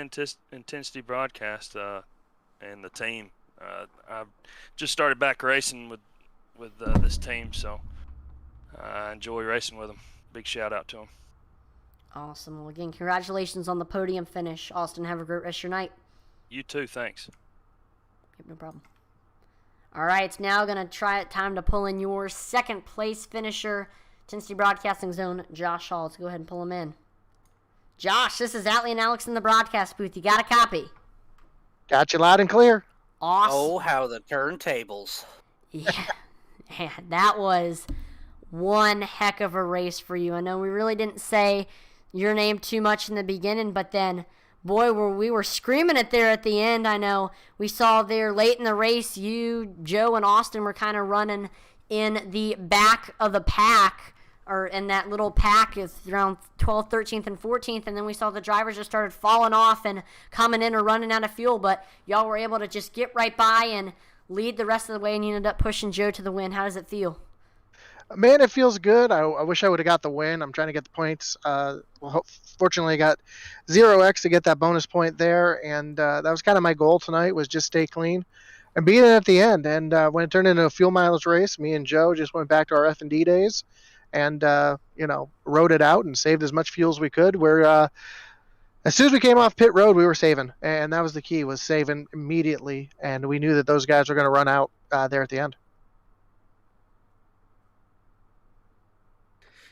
Speaker 3: Intensity broadcast and the team. I just started back racing with this team, so I enjoy racing with them. Big shout out to them.
Speaker 1: Awesome. Well, again, congratulations on the podium finish. Austin, have a great rest of your night.
Speaker 3: You too, thanks.
Speaker 1: Yep, no problem. All right, it's now going to time to pull in your second place finisher, Tennessee Broadcasting Zone, Josh Hall. Let's go ahead and pull him in. Josh, this is Atlee and Alex in the broadcast booth. You got a copy?
Speaker 4: Got you loud and clear.
Speaker 1: Awesome.
Speaker 2: Oh, how the turntables.
Speaker 1: Yeah, that was one heck of a race for you. I know we really didn't say your name too much in the beginning, but then, boy, we were screaming it there at the end. I know we saw there late in the race, you, Joe, and Austin were kind of running in the back of the pack, or in that little pack is around 12th, 13th, and 14th, and then we saw the drivers just started falling off and coming in or running out of fuel, but y'all were able to just get right by and lead the rest of the way, and you ended up pushing Joe to the win. How does it feel?
Speaker 4: Man, it feels good. I wish I would have got the win. I'm trying to get the points. Fortunately, I got 0x to get that bonus point there, and that was kind of my goal tonight, was just stay clean and beat it at the end. And when it turned into a fuel mileage race, me and Joe just went back to our F&D days and, rode it out and saved as much fuel as we could. As soon as we came off pit road, we were saving, and that was the key, was saving immediately, and we knew that those guys were going to run out there at the end.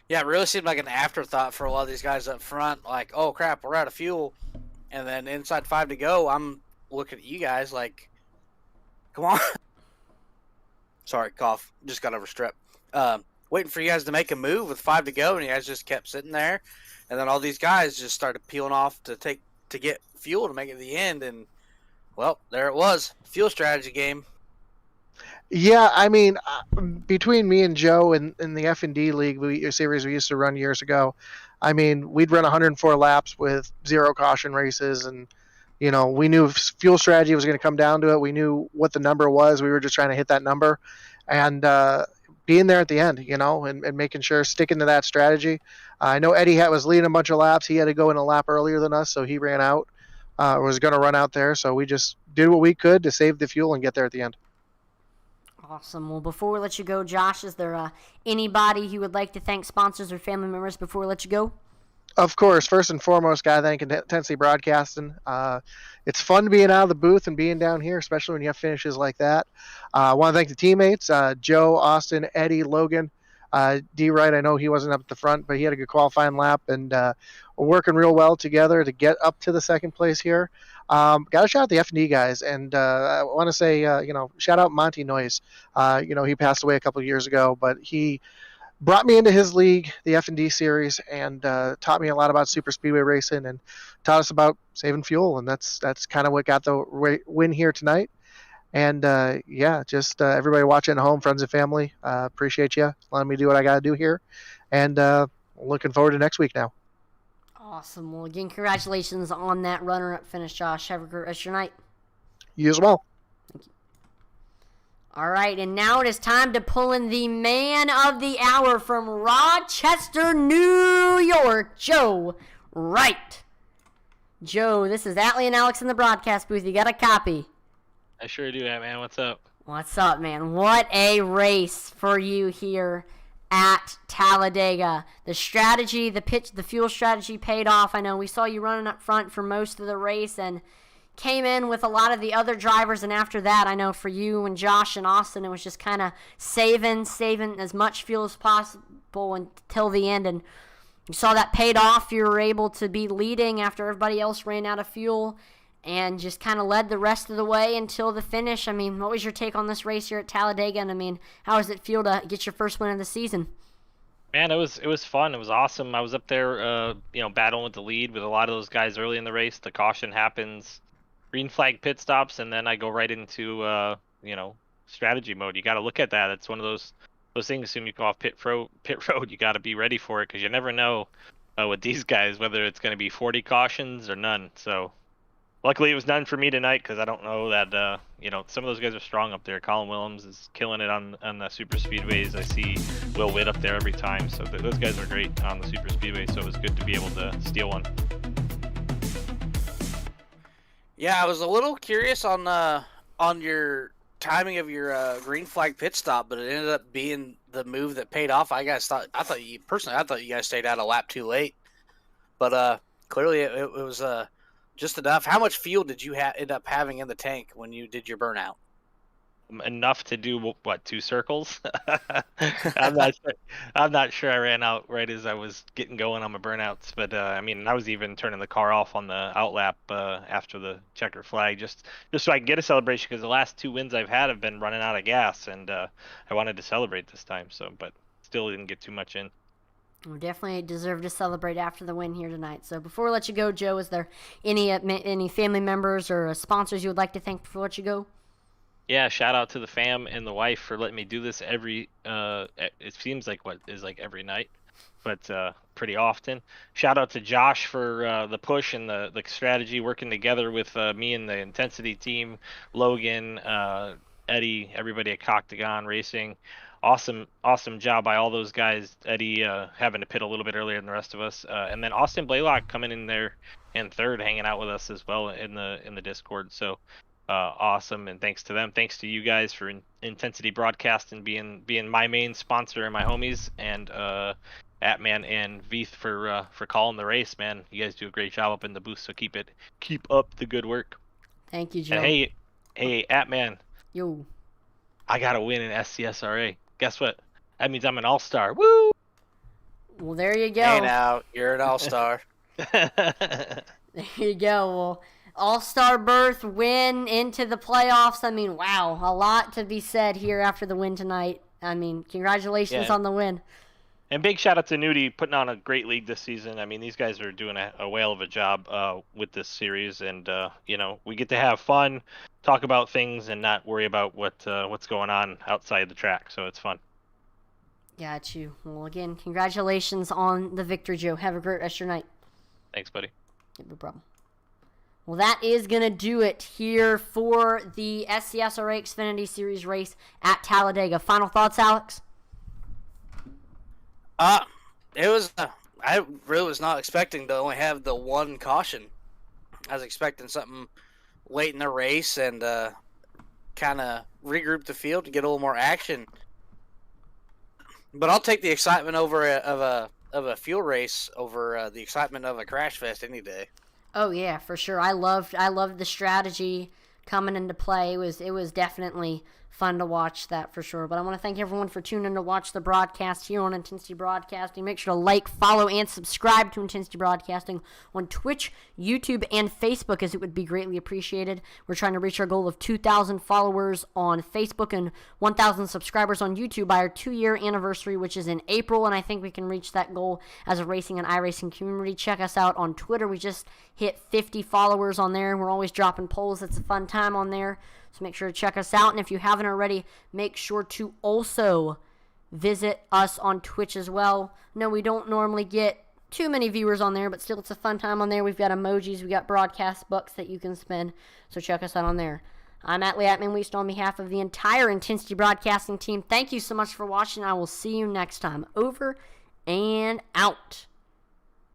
Speaker 2: Yeah, it really seemed like an afterthought for a lot of these guys up front. Like, oh, crap, we're out of fuel. And then inside 5 to go, I'm looking at you guys like, come on. Sorry, cough. Just got over strep. Waiting for you guys to make a move with 5 to go, and you guys just kept sitting there. And then all these guys just started peeling off to get fuel to make it to the end. And, well, there it was. Fuel strategy game.
Speaker 4: Yeah, I mean, between me and Joe in the F&D league series we used to run years ago, I mean, we'd run 104 laps with 0 caution races, and we knew fuel strategy was going to come down to it. We knew what the number was. We were just trying to hit that number, and being there at the end, and making sure, sticking to that strategy. I know Eddie was leading a bunch of laps. He had to go in a lap earlier than us, so he ran out, was going to run out there. So we just did what we could to save the fuel and get there at the end.
Speaker 1: Awesome. Well, before we let you go, Josh, is there anybody you would like to thank, sponsors or family members, before we let you go?
Speaker 4: Of course, first and foremost, gotta thank Intensity Broadcasting. It's fun being out of the booth and being down here, especially when you have finishes like that. I want to thank the teammates, Joe, Austin, Eddie, Logan, D. Wright. I know he wasn't up at the front, but he had a good qualifying lap, and we're working real well together to get up to the second place here. Got to shout out the F&D guys, and I want to say, shout out Monty Noyes. He passed away a couple of years ago, but he brought me into his league, the F&D series, and taught me a lot about Superspeedway racing and taught us about saving fuel, and that's kind of what got the win here tonight. And just everybody watching at home, friends and family, appreciate you letting me do what I got to do here, and looking forward to next week now.
Speaker 1: Awesome. Well, again, congratulations on that runner-up finish, Josh. Have a great rest of your night.
Speaker 4: You as well.
Speaker 1: Thank you. All right, and now it is time to pull in the man of the hour from Rochester, New York, Joe Wright. Joe, this is Atlee and Alex in the broadcast booth. You got a copy?
Speaker 5: I sure do, man. What's up?
Speaker 1: What's up, man? What a race for you here at Talladega. The strategy, the fuel strategy paid off. I know we saw you running up front for most of the race and came in with a lot of the other drivers, and after that, I know for you and Josh and Austin, it was just kind of saving as much fuel as possible until the end, and you saw that paid off. You were able to be leading after everybody else ran out of fuel and just kind of led the rest of the way until the finish. I mean, what was your take on this race here at Talladega? And I mean, how does it feel to get your first win of the season?
Speaker 5: Man, it was fun. It was awesome. I was up there, battling with the lead with a lot of those guys early in the race. The caution happens, green flag pit stops, and then I go right into, strategy mode. You got to look at that. It's one of those things. As soon as you go off pit road, you got to be ready for it, because you never know with these guys whether it's going to be 40 cautions or none. So luckily, it was none for me tonight, because I don't know that, some of those guys are strong up there. Colin Williams is killing it on the super speedways. I see Will Witt up there every time. So those guys are great on the super speedway. So it was good to be able to steal one.
Speaker 2: Yeah, I was a little curious on your timing of your green flag pit stop, but it ended up being the move that paid off. I thought you guys stayed out a lap too late, but clearly it was just enough. How much fuel did you end up having in the tank when you did your burnout?
Speaker 5: Enough to do what, 2 circles? I'm not sure I ran out right as I was getting going on my burnouts, but I was even turning the car off on the outlap after the checker flag just so I can get a celebration, because the last 2 wins I've had have been running out of gas, and I wanted to celebrate this time. So, but still didn't get too much in.
Speaker 1: We definitely deserve to celebrate after the win here tonight. So before we let you go, Joe, is there any family members or sponsors you would like to thank before we let you go?
Speaker 5: Yeah, shout out to the fam and the wife for letting me do this every. It seems like every night, but pretty often. Shout out to Josh for the push and the strategy, working together with me and the Intensity team, Logan, Eddie, everybody at Coctagon Racing. Awesome job by all those guys. Eddie having to pit a little bit earlier than the rest of us, and then Austin Blaylock coming in there in third, hanging out with us as well in the Discord. So awesome, and thanks to them. Thanks to you guys for Intensity Broadcasting being my main sponsor and my homies, and Atman and Veith for calling the race. Man, you guys do a great job up in the booth. So keep up the good work.
Speaker 1: Thank you, Joe.
Speaker 5: And hey, Atman.
Speaker 1: Yo.
Speaker 5: I got to win in SCSRA. Guess what? That means I'm an all-star. Woo!
Speaker 1: Well, there you go.
Speaker 2: Hey now, you're an all-star.
Speaker 1: There you go. Well, all-star berth, win into the playoffs. I mean, wow, a lot to be said here after the win tonight. I mean, congratulations on the win.
Speaker 5: And big shout out to Nudie putting on a great league this season. I mean, these guys are doing a whale of a job with this series, and we get to have fun, talk about things, and not worry about what's going on outside the track. So it's fun.
Speaker 1: Got you. Well, again, congratulations on the victory, Joe. Have a great rest of your night.
Speaker 5: Thanks, buddy.
Speaker 1: No problem. Well, that is going to do it here for the SCSRA Xfinity Series race at Talladega. Final thoughts, Alex?
Speaker 2: It was. I really was not expecting to only have the one caution. I was expecting something late in the race and kind of regroup the field to get a little more action. But I'll take the excitement of a fuel race over the excitement of a crash fest any day.
Speaker 1: Oh yeah, for sure. I loved the strategy coming into play. It was definitely fun to watch that for sure. But I want to thank everyone for tuning in to watch the broadcast here on Intensity Broadcasting. Make sure to like, follow, and subscribe to Intensity Broadcasting on Twitch, YouTube, and Facebook, as it would be greatly appreciated. We're trying to reach our goal of 2,000 followers on Facebook and 1,000 subscribers on YouTube by our 2-year anniversary, which is in April, and I think we can reach that goal as a racing and iRacing community. Check us out on Twitter. We just hit 50 followers on there. We're always dropping polls. It's a fun time on there. So make sure to check us out. And if you haven't already, make sure to also visit us on Twitch as well. No, we don't normally get too many viewers on there, but still it's a fun time on there. We've got emojis. We've got broadcast bucks that you can spend. So check us out on there. I'm Atlee Atman-Weist on behalf of the entire Intensity Broadcasting team. Thank you so much for watching. I will see you next time. Over and out.